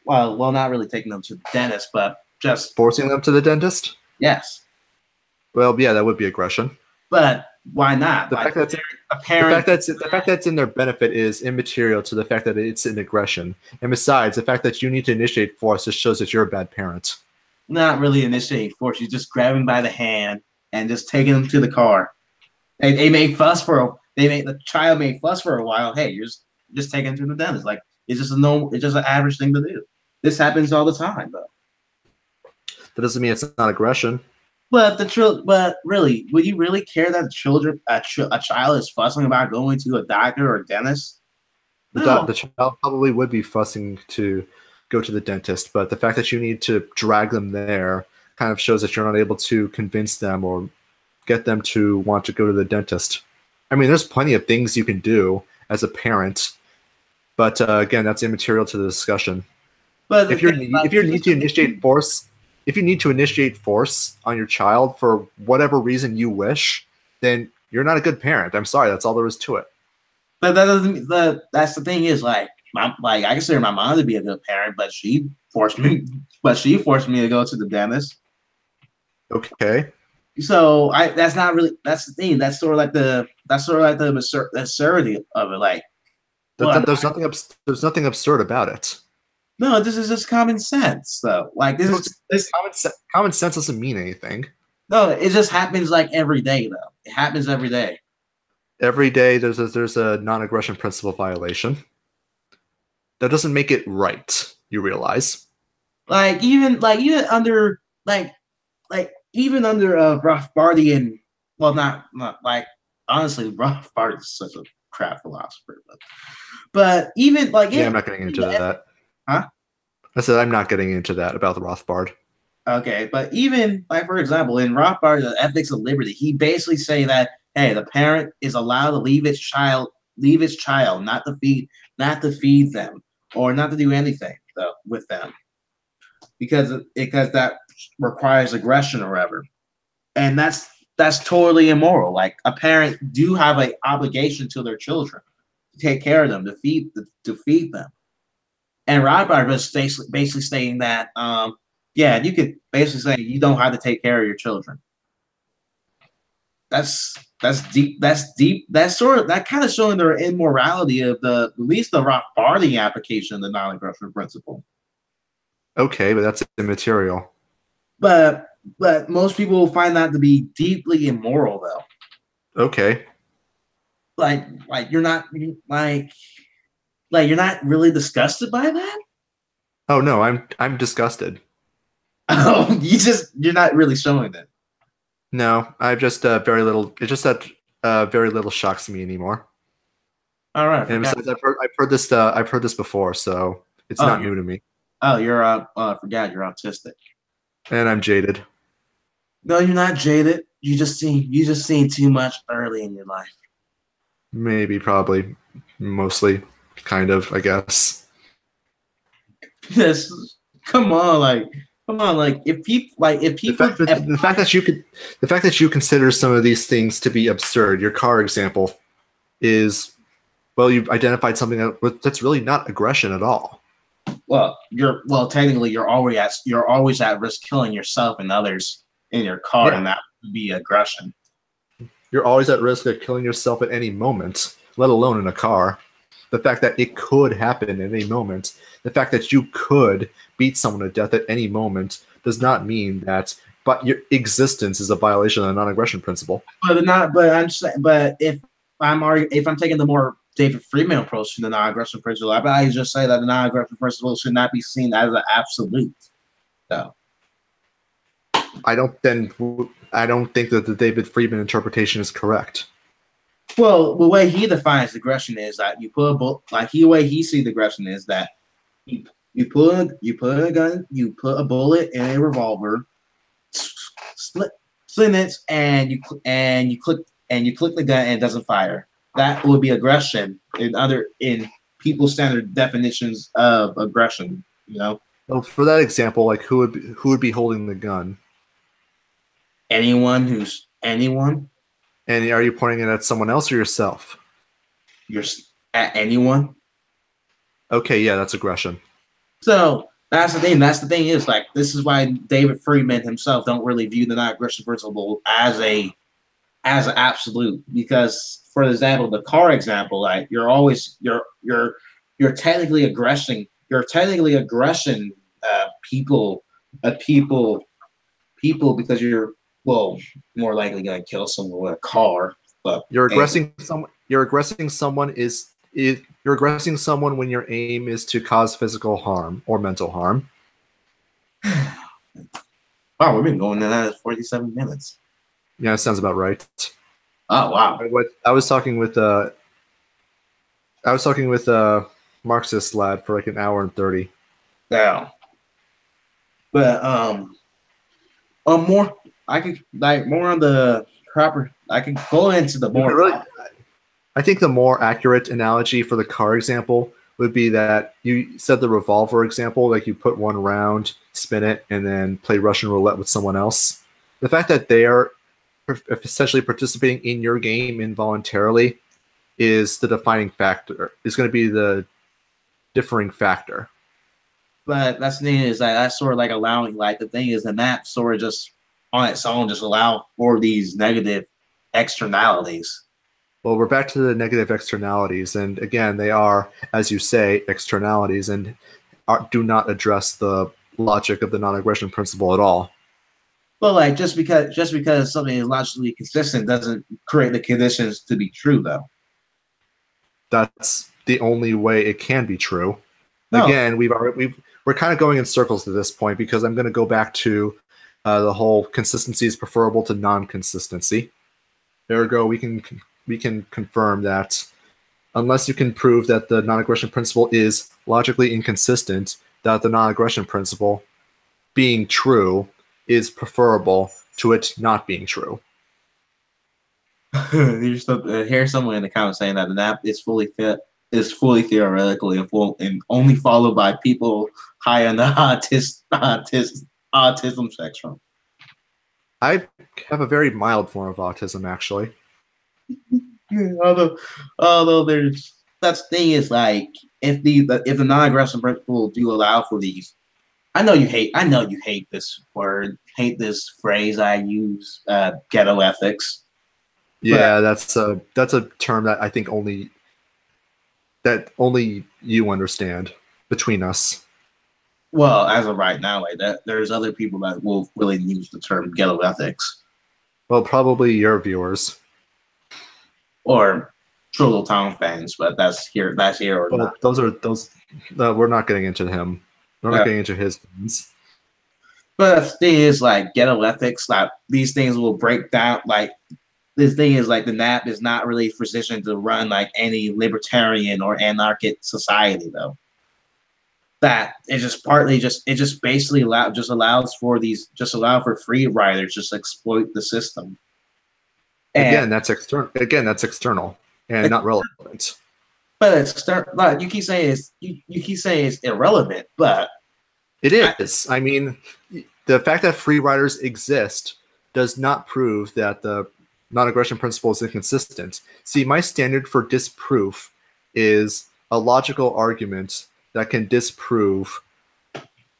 well, not really taking them to the dentist, but just Forcing them to the dentist? yes. Well, yeah, that would be aggression. But why not? The Like fact that a parent, the fact that's in their benefit is immaterial to the fact that it's an aggression. And besides, the fact that you need to initiate force just shows that you're a bad parent. not really initiating force. You just grab him by the hand and just taking him to the car. They may fuss the child may fuss for a while. Hey, you're just taking him to the dentist. Like it's just an average thing to do. This happens all the time, though. That doesn't mean it's not aggression. But really, would you really care that a child is fussing about going to a doctor or a dentist? No. The child probably would be fussing to go to the dentist, but the fact that you need to drag them there kind of shows that you're not able to convince them or get them to want to go to the dentist. I mean, there's plenty of things you can do as a parent, but again, that's immaterial to the discussion. But the If you're thing about if you need to initiate force, if you need to initiate force on your child for whatever reason you wish, then you're not a good parent. I'm sorry, that's all there is to it. But that doesn't. That's the thing is like I consider my mom to be a good parent, but she forced me. But she forced me to go to the dentist. Okay, So I that's not really that's the thing. That's sort of like the absurdity of it. Like, well, there's nothing absurd about it. no, this is just common sense, though. Like this. Common sense doesn't mean anything. No, it just happens like every day, though. It happens every day. Every day there's a non-aggression principle violation. That doesn't make it right. You realize? Even under even under Rothbardian, well, not like honestly, Rothbard is such a crap philosopher, but even like Yeah, I'm not getting into that. huh? I said I'm not getting into that about the Rothbard. Okay, but even like for example, in Rothbard, the Ethics of Liberty, he basically say that hey, the parent is allowed to leave its child, not to feed them, or not to do anything though with them, because that requires aggression or whatever, and that's totally immoral. Like a parent do have an obligation to their children to take care of them, to feed them, and Rothbard was basically stating that Yeah, you could basically say you don't have to take care of your children. That's deep. That's deep. That's sort of that kind of showing the immorality of the at least the Rothbardian application of the non-aggression principle. Okay, but that's immaterial. But most people find that to be deeply immoral, though. Okay. Like you're not like you're not really disgusted by that. Oh no, I'm disgusted. Oh, you're not really showing it. No, I've just very little. It's just that very little shocks me anymore. All right, I And forgot. besides, I've heard this before, so it's Oh, not new to me. you're forgot you're autistic. And I'm jaded. No, you're not jaded. You just seen too much early in your life. Maybe, probably, mostly, kind of, I guess. Yes, come on, like if The people fact that the fact that you could the fact that you consider some of these things to be absurd. Your car example is well, you've identified something that's really not aggression at all. well technically you're always at risk killing yourself and others in your car, Yeah, and that would be aggression. you're always at risk of killing yourself at any moment, let alone in a car. The fact that it could happen at any moment, the fact that you could beat someone to death at any moment, does not mean that. But your existence is a violation of the non-aggression principle. But not. But I'm saying. But if I'm taking the more David Friedman approach to the non-aggression principle, I just say that the non-aggression principle should not be seen as an absolute. So, I don't then I don't think that the David Friedman interpretation is correct. well, the way he defines aggression is that you put a like the way he sees aggression is that you you put a gun, you put a bullet in a revolver, slit it, and you click the gun and it doesn't fire. That would be aggression in people's standard definitions of aggression. You know, Well, for that example, like who would be holding the gun, anyone, and are you pointing it at someone else or yourself? you're at anyone. Okay, yeah, that's aggression. So that's the thing. That's the thing is like this is why David Friedman himself don't really view the non-aggression principle as an absolute, because for example the car example, like you're technically aggression, people people because you're well more likely going to kill someone with a car. But You're hey, aggressing someone. You're aggressing someone when your aim is to cause physical harm or mental harm. wow, we've been going in at 47 minutes. Yeah, sounds about right. Oh wow. I was talking with Marxist lad for like an hour and 30. Yeah. But more I could like more on the proper. I could go into the You could more. really I think the more accurate analogy for the car example would be that you said the revolver example, like you put one round, spin it, and then play Russian roulette with someone else. The fact that they are essentially participating in your game involuntarily is the defining factor, is going to be the differing factor. But that's the thing is like that's sort of like allowing like the thing is the map sort of just on its own just allow for these negative externalities. Well, we're back to the negative externalities. And again, they are, as you say, externalities and do not address the logic of the non aggression principle at all. But like just because something is logically consistent doesn't create the conditions to be true though. That's the only way it can be true. No. Again, we're kind of going in circles at this point because I'm going to go back to the whole consistency is preferable to non-consistency. Ergo, we can confirm that unless you can prove that the non-aggression principle is logically inconsistent, that the non-aggression principle being true is preferable to it not being true. Here's someone in the comments saying that the nap is fully theoretical and full and only followed by people high on the autism spectrum. I have a very mild form of autism, actually. Although that's the thing is like if the non-aggression principle do allow for these, I know you hate this word, hate this phrase I use, ghetto ethics. But Yeah, that's a term that I think only you understand between us. well, as of right now, like that, there's other people that will really use the term ghetto ethics Well, probably your viewers. or Trollo Town fans, but that's here or Well, not. those. We're not getting into him. We're not Yeah. getting into his fans. But the thing is, like ghetto ethics, like these things will break down. Like this thing is, like the NAP is not really positioned to run like any libertarian or anarchic society, though. That it just partly just it just basically allows for these just allow for free riders just exploit the system. And Again, that's external. Again, that's external and not relevant. but it's like you keep saying it's irrelevant, but It I, is. I mean, the fact that free riders exist does not prove that the non-aggression principle is inconsistent. See, my standard for disproof is a logical argument that can disprove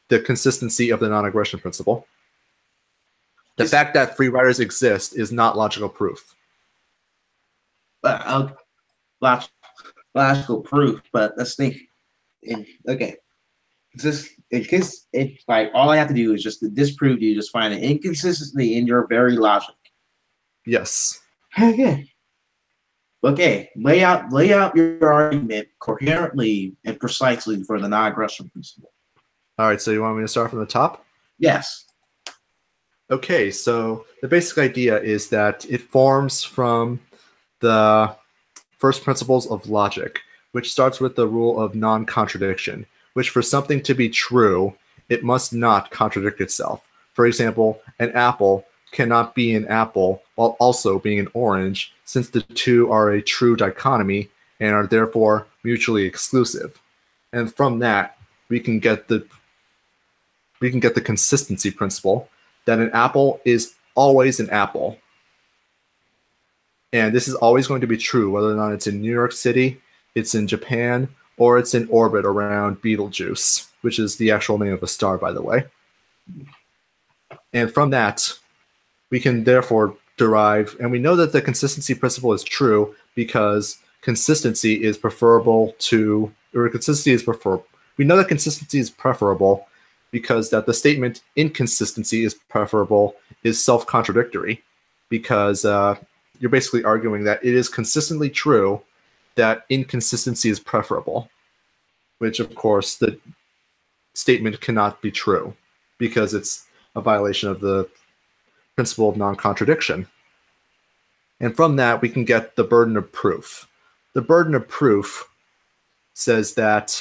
the consistency of the non-aggression principle. The it's fact that free riders exist is not logical proof. uh, log- logical proof, but let's think. Okay, just in case it like all I have to do is just to disprove you, just find an inconsistency in your very logic. Yes. Okay. Okay, lay out your argument coherently and precisely for the non-aggression principle. All right, so you want me to start from the top? Yes. Okay, so the basic idea is that it forms from the first principles of logic, which starts with the rule of non-contradiction, which for something to be true, it must not contradict itself. For example, an apple cannot be an apple while also being an orange, since the two are a true dichotomy and are therefore mutually exclusive. And from that, we can get the consistency principle that an apple is always an apple. And this is always going to be true, whether or not it's in New York City, it's in Japan, or it's in orbit around Betelgeuse, which is the actual name of a star, by the way. And from that, we can therefore derive, and we know that the consistency principle is true because consistency is preferable to, or consistency is preferable. We know that consistency is preferable because that the statement inconsistency is preferable is self-contradictory because you're basically arguing that it is consistently true that inconsistency is preferable, which of course the statement cannot be true because it's a violation of the principle of non-contradiction. And from that, we can get the burden of proof. The burden of proof says that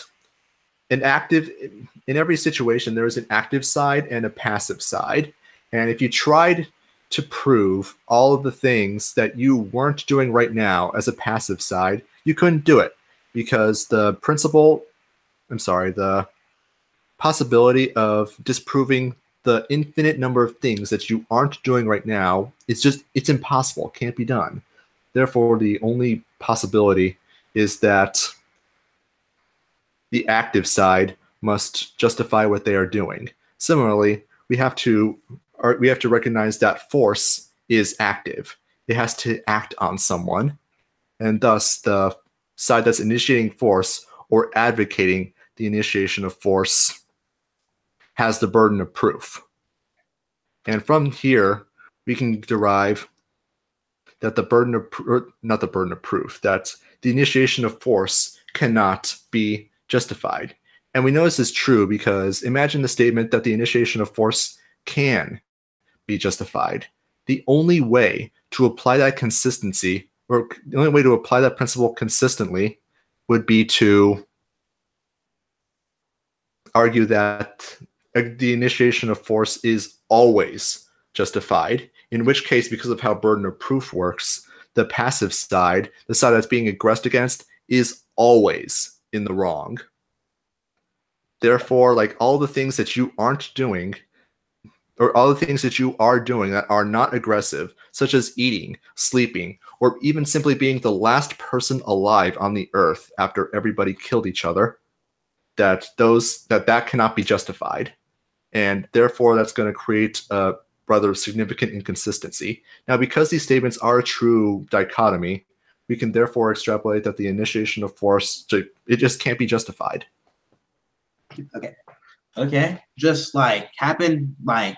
in every situation, there is an active side and a passive side. And if you tried to prove all of the things that you weren't doing right now as a passive side, you couldn't do it because the possibility of disproving the infinite number of things that you aren't doing right now, it's impossible. It can't be done. Therefore, the only possibility is that the active side must justify what they are doing. Similarly, we have to recognize that force is active. It has to act on someone, and thus the side that's initiating force or advocating the initiation of force has the burden of proof. And from here, we can derive that not the burden of proof, that the initiation of force cannot be justified. And we know this is true because imagine the statement that the initiation of force can be justified. The only way to apply that consistency, or the only way to apply that principle consistently, would be to argue that the initiation of force is always justified, in which case, because of how burden of proof works, the passive side, the side that's being aggressed against, is always in the wrong. Therefore, like all the things that you aren't doing, or all the things that you are doing that are not aggressive, such as eating, sleeping, or even simply being the last person alive on the earth after everybody killed each other, that cannot be justified. and therefore that's going to create a rather significant inconsistency. Now, because these statements are a true dichotomy, we can therefore extrapolate that the initiation of force it just can't be justified. Okay. Just like happened, like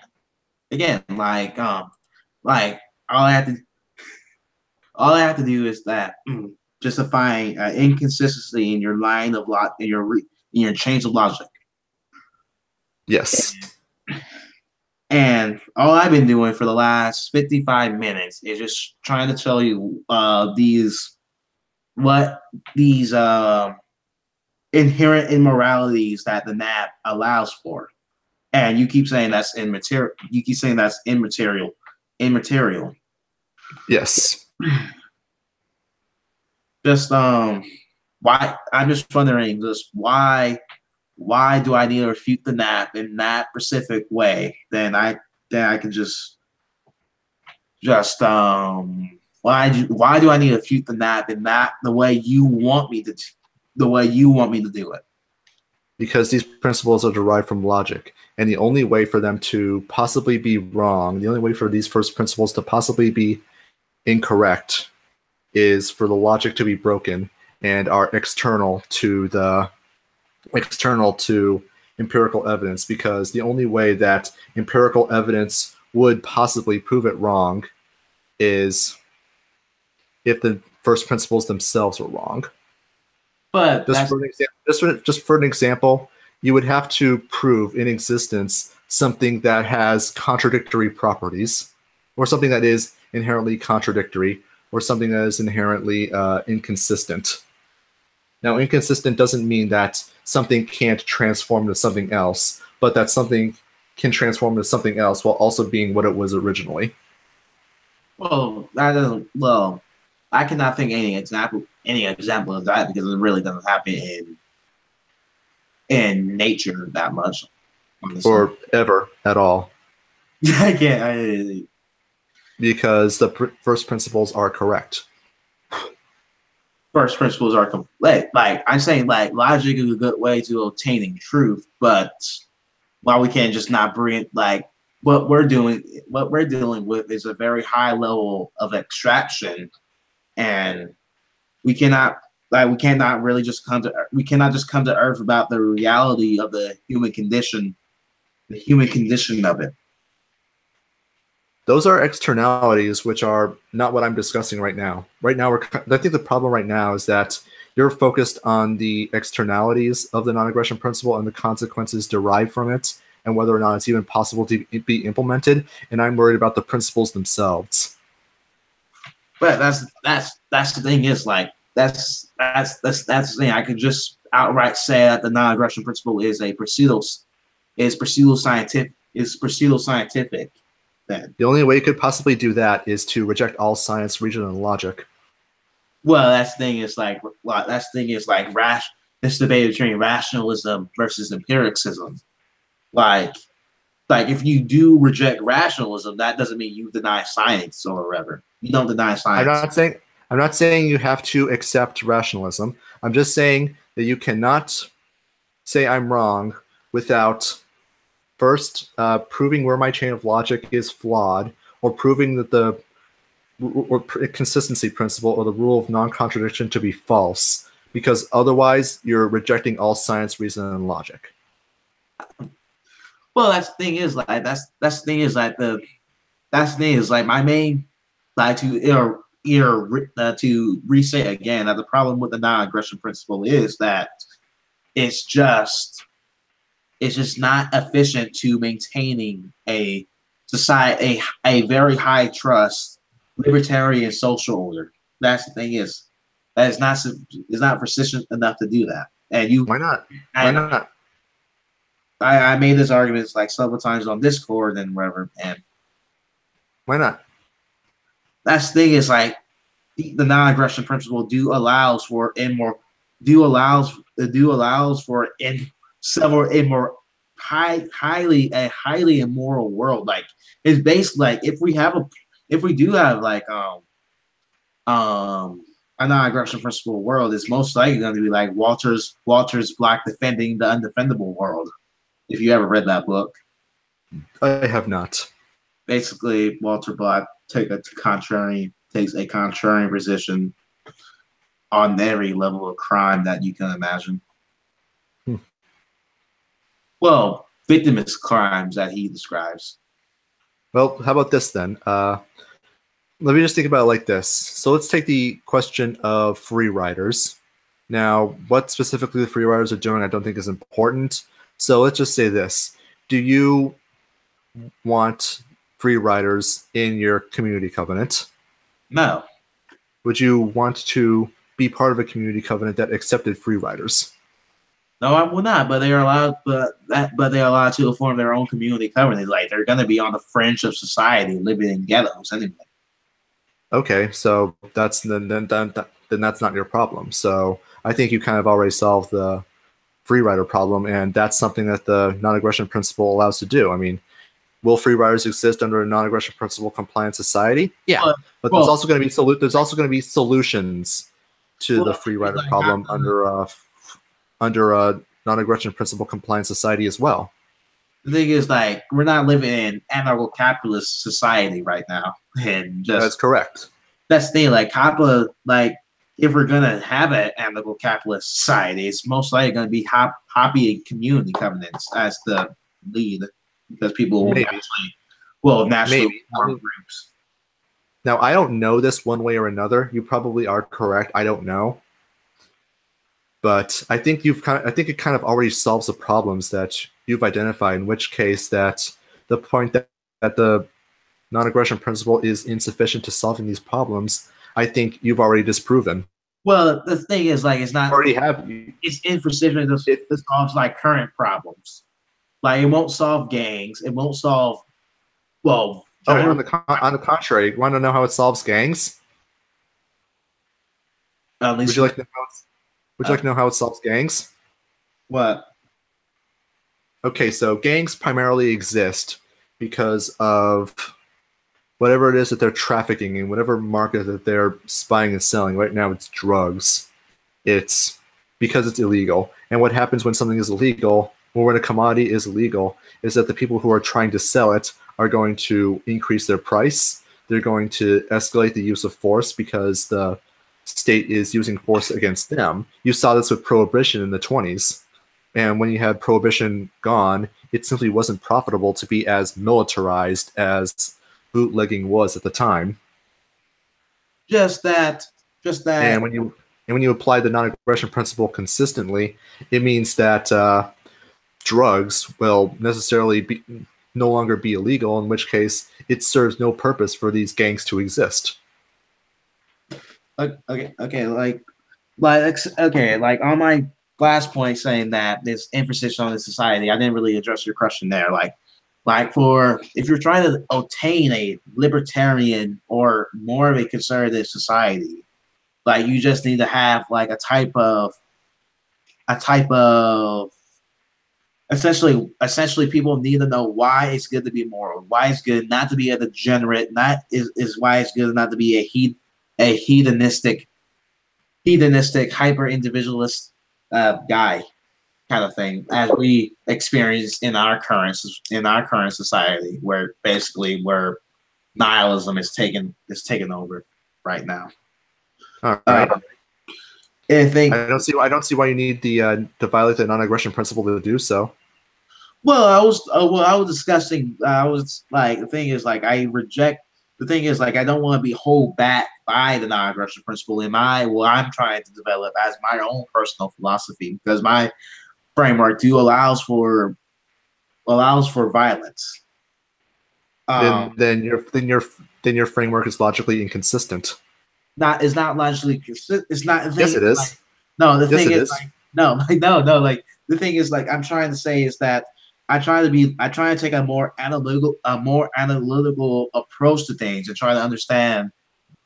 again, like all I have to do is that justify inconsistency in your line of lot in your change of logic. Yes. And all I've been doing for the last 55 minutes is just trying to tell you these inherent immoralities that the NAP allows for. And you keep saying that's immaterial. You keep saying that's immaterial. Immaterial. Yes. Just why I'm just wondering just why do I need to refute the NAP in that specific way? Then I can just why do I need to refute the NAP in that the way you want me to do it? Because these principles are derived from logic, and the only way for them to possibly be wrong, the only way for these first principles to possibly be incorrect, is for the logic to be broken and are external to empirical evidence. Because the only way that empirical evidence would possibly prove it wrong is if the first principles themselves were wrong. But just for an example, you would have to prove in existence something that has contradictory properties, or something that is inherently contradictory, or something that is inherently inconsistent. Now, inconsistent doesn't mean that something can't transform into something else, but that something can transform into something else while also being what it was originally. Well, I cannot think any example of that because it really doesn't happen in nature that much, honestly. Or ever at all. I can't. Because the first principles are correct. First principles are complete. Like I'm saying, like logic is a good way to obtaining truth, but while we can't just not bring it, like what we're dealing with is a very high level of abstraction, and we cannot just come to earth about the reality of the human condition of it. Those are externalities, which are not what I'm discussing right now. Right now, I think the problem right now is that you're focused on the externalities of the non-aggression principle and the consequences derived from it, and whether or not it's even possible to be implemented. And I'm worried about the principles themselves. But that's the thing is like that's the thing. I could just outright say that the non-aggression principle is pseudo-scientific. Then the only way you could possibly do that is to reject all science, reason, and logic. Well, this debate between rationalism versus empiricism. Like if you do reject rationalism, that doesn't mean you deny science or whatever. You don't deny science. I'm not saying you have to accept rationalism. I'm just saying that you cannot say I'm wrong without first proving where my chain of logic is flawed, or proving that the consistency principle or the rule of non-contradiction to be false, because otherwise you're rejecting all science, reason, and logic. Well, that's the thing is my main to re-say again that the problem with the non-aggression principle is that it's just not efficient to maintaining a society, a very high trust libertarian social order. That's the thing is that it's not persistent enough to do that. And why not? Why not? I made this argument like several times on Discord and wherever, and why not? That's the thing is like the non-aggression principle allows for several highly immoral world. Like it's basically like if we do have like a non-aggression principle world, it's most likely going to be like Walter's Black defending the undefendable world. If you ever read that book. I have not. Basically, Walter Black takes a contrary position on every level of crime that you can imagine. Hmm. Well, victimless crimes that he describes. Well, how about this then? Let me just think about it like this. So let's take the question of free riders. Now, what specifically the free riders are doing, I don't think is important. So let's just say this. Do you want free riders in your community covenant? No, Would you want to be part of a community covenant that accepted free riders? no, I will not. But they are allowed, but they are allowed to form their own community covenant. Like they're going to be on the fringe of society, living in ghettos anyway. Okay, so that's then that's not your problem. So I think you kind of already solved the free rider problem, and that's something that the non-aggression principle allows to do. I mean, will free riders exist under a non-aggression principle compliant society? Yeah, But but there's well, also going to be there's also going to be solutions to the free rider like not, problem under a non-aggression principle compliant society as well. the thing is, like, we're not living in anarcho-capitalist society right now, and That's just correct. that's the thing. Like, like, if we're gonna have an anarcho-capitalist society, it's most likely gonna be hoppy community covenants as the lead, because people will Maybe, naturally maybe. I form mean, groups. now I don't know this one way or another. You probably are correct. I don't know. But I think it kind of already solves the problems that you've identified. In which case, that the point that the non-aggression principle is insufficient to solving these problems, I think you've already disproven. Well, the thing is, like, it's not. Already have It's insufficient it. to solve like current problems. Like, it won't solve gangs. It won't solve well. Oh, General, on the contrary, you want to know how it solves gangs? at Would least you like to know would you uh, like to know how it solves gangs? what? Okay, so gangs primarily exist because of whatever it is that they're trafficking in, whatever market that they're buying and selling. Right now, it's drugs. It's because it's illegal. And what happens when something is illegal, or when a commodity is illegal, is that the people who are trying to sell it are going to increase their price. They're going to escalate the use of force because the state is using force against them. You saw this with prohibition in the 20s. And when you had prohibition gone, it simply wasn't profitable to be as militarized as bootlegging was at the time. Just that. Just that. And when you apply the non-aggression principle consistently, it means that drugs will necessarily no longer be illegal. In which case, it serves no purpose for these gangs to exist. Okay. Okay. Like on my last point, saying that this emphasis on the society, I didn't really address your question there. Like for if you're trying to obtain a libertarian or more of a conservative society, like you just need to have like a type of essentially people need to know why it's good to be moral, why it's good not to be a degenerate, not is why it's good not to be a hedonistic hyper individualist guy kind of thing, as we experience in our current society, where basically where nihilism is taken over right now. All right. I think. I don't see why you need the to violate the non-aggression principle to do so. I was discussing. I was like, the thing is, like, I reject. The thing is, like, I don't want to be held back by the non-aggression principle in my what I'm trying to develop as my own personal philosophy, because my framework too allows for violence. Then Um, then your framework is logically inconsistent. not it's not logically it's not the thing Yes, it is like is. no the Yes, thing it is is. like no like no like the thing is like I'm trying to say is that I try to take a more analytical approach to things and try to understand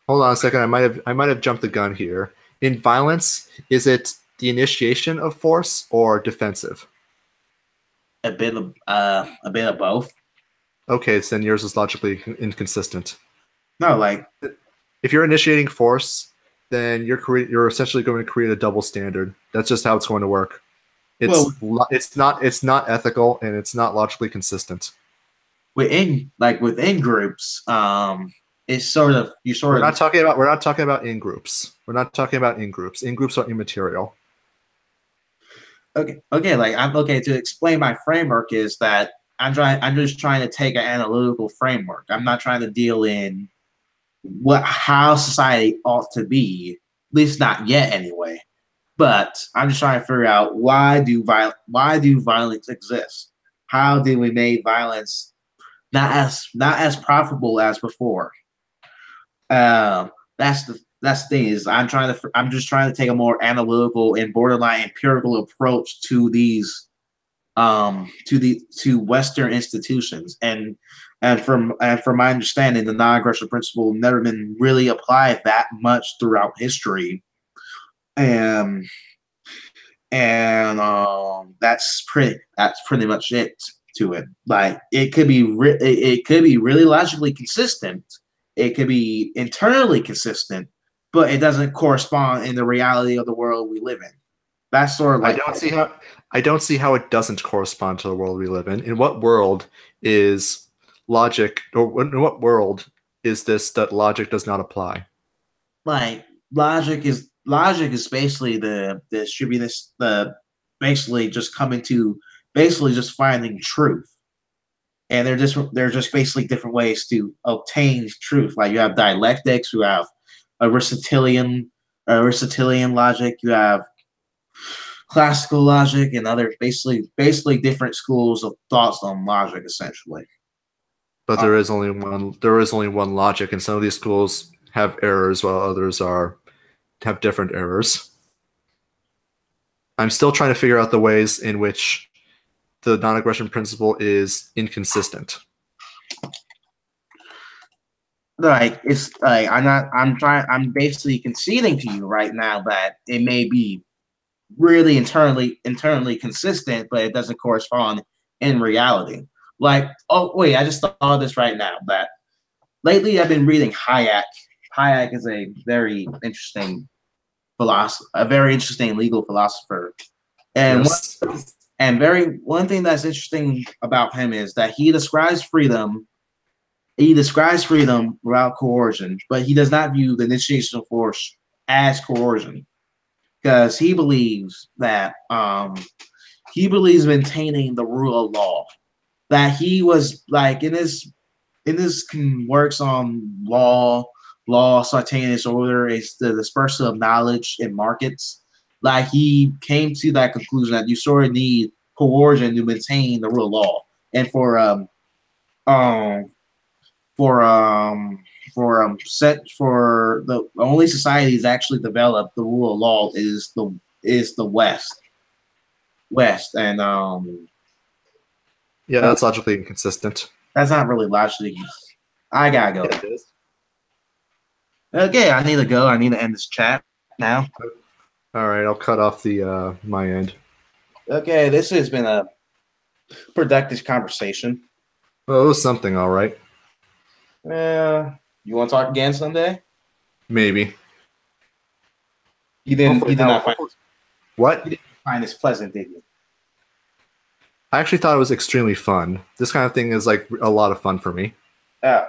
Hold on a second. I might have jumped the gun here. In violence, is it the initiation of force or defensive? a bit of both. Okay, so then yours is logically inconsistent. No, like If you're initiating force, then you're essentially going to create a double standard. That's just how it's going to work. well It's not ethical and it's not logically consistent. within groups, it's sort of you sort of we're not talking about in groups. We're not talking about in groups. In groups are immaterial. okay, like I'm okay to explain my framework is that I'm just trying to take an analytical framework. I'm not trying to deal in how society ought to be, at least not yet anyway. But I'm just trying to figure out why do violence exist? How did we make violence not as profitable as before? That's the thing is I'm just trying to take a more analytical and borderline empirical approach to these to Western institutions and from my understanding, the non-aggression principle never been really applied that much throughout history, and that's pretty much it to it. Like it could be it could be really logically consistent, it could be internally consistent, but it doesn't correspond in the reality of the world we live in. That's sort of I like don't see how I don't see how it doesn't correspond to the world we live in. In what world is logic, or in what world is this that logic does not apply? like logic is basically the distributist the basically just coming to basically just finding truth, and they're just basically different ways to obtain truth. Like you have dialectics, you have Aristotelian Aristotelian logic, you have classical logic, and other basically different schools of thoughts on logic essentially. But uh, there is only one logic, and some of these schools have errors while others are have different errors. I'm still trying to figure out the ways in which the non-aggression principle is inconsistent. like it's like I'm basically conceding to you right now that it may be really internally consistent, but it doesn't correspond in reality. Like, oh wait, I just thought of this right now that lately I've been reading Hayek. Hayek is a very interesting philosopher, a very interesting legal philosopher, and Yes. one thing that's interesting about him is that he describes freedom. He describes freedom without coercion, but he does not view the initiation of force as coercion because he believes maintaining the rule of law. That he was like in his works on law, spontaneous order, is the dispersal of knowledge in markets. Like he came to that conclusion that you sort of need coercion to maintain the rule of law, and um for set for the only societies actually developed the rule of law is the West, and Yeah, uh, that's logically inconsistent. that's not really logically. I gotta Yeah, go. it is. Okay, I need to go. I need to end this chat now. All right, I'll cut off the my end. Okay, this has been a productive conversation. Well, it was something, all right. You want to talk again someday? Maybe. You didn't. Hopefully, You did not find. what? You didn't find this pleasant, did you? I actually thought it was extremely fun. This kind of thing is like a lot of fun for me. Uh,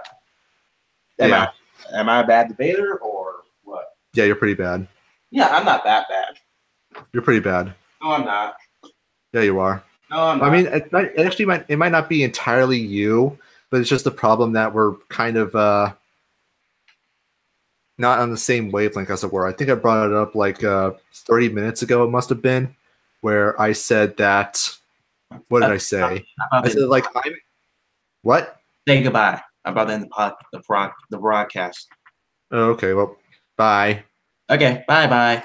am I Yeah, am I a bad debater or what? yeah, you're pretty bad. Yeah, I'm not that bad. You're pretty bad. No, I'm not. Yeah, you are. No, I'm I not. mean, it might not be entirely you, but it's just the problem that we're kind of not on the same wavelength, as it were. I think I brought it up like 30 minutes ago. It must have been where I said that. What did I say? I said like I'm what? Say goodbye. I'm about to end the broadcast. Oh, okay, well, bye. Okay, bye bye.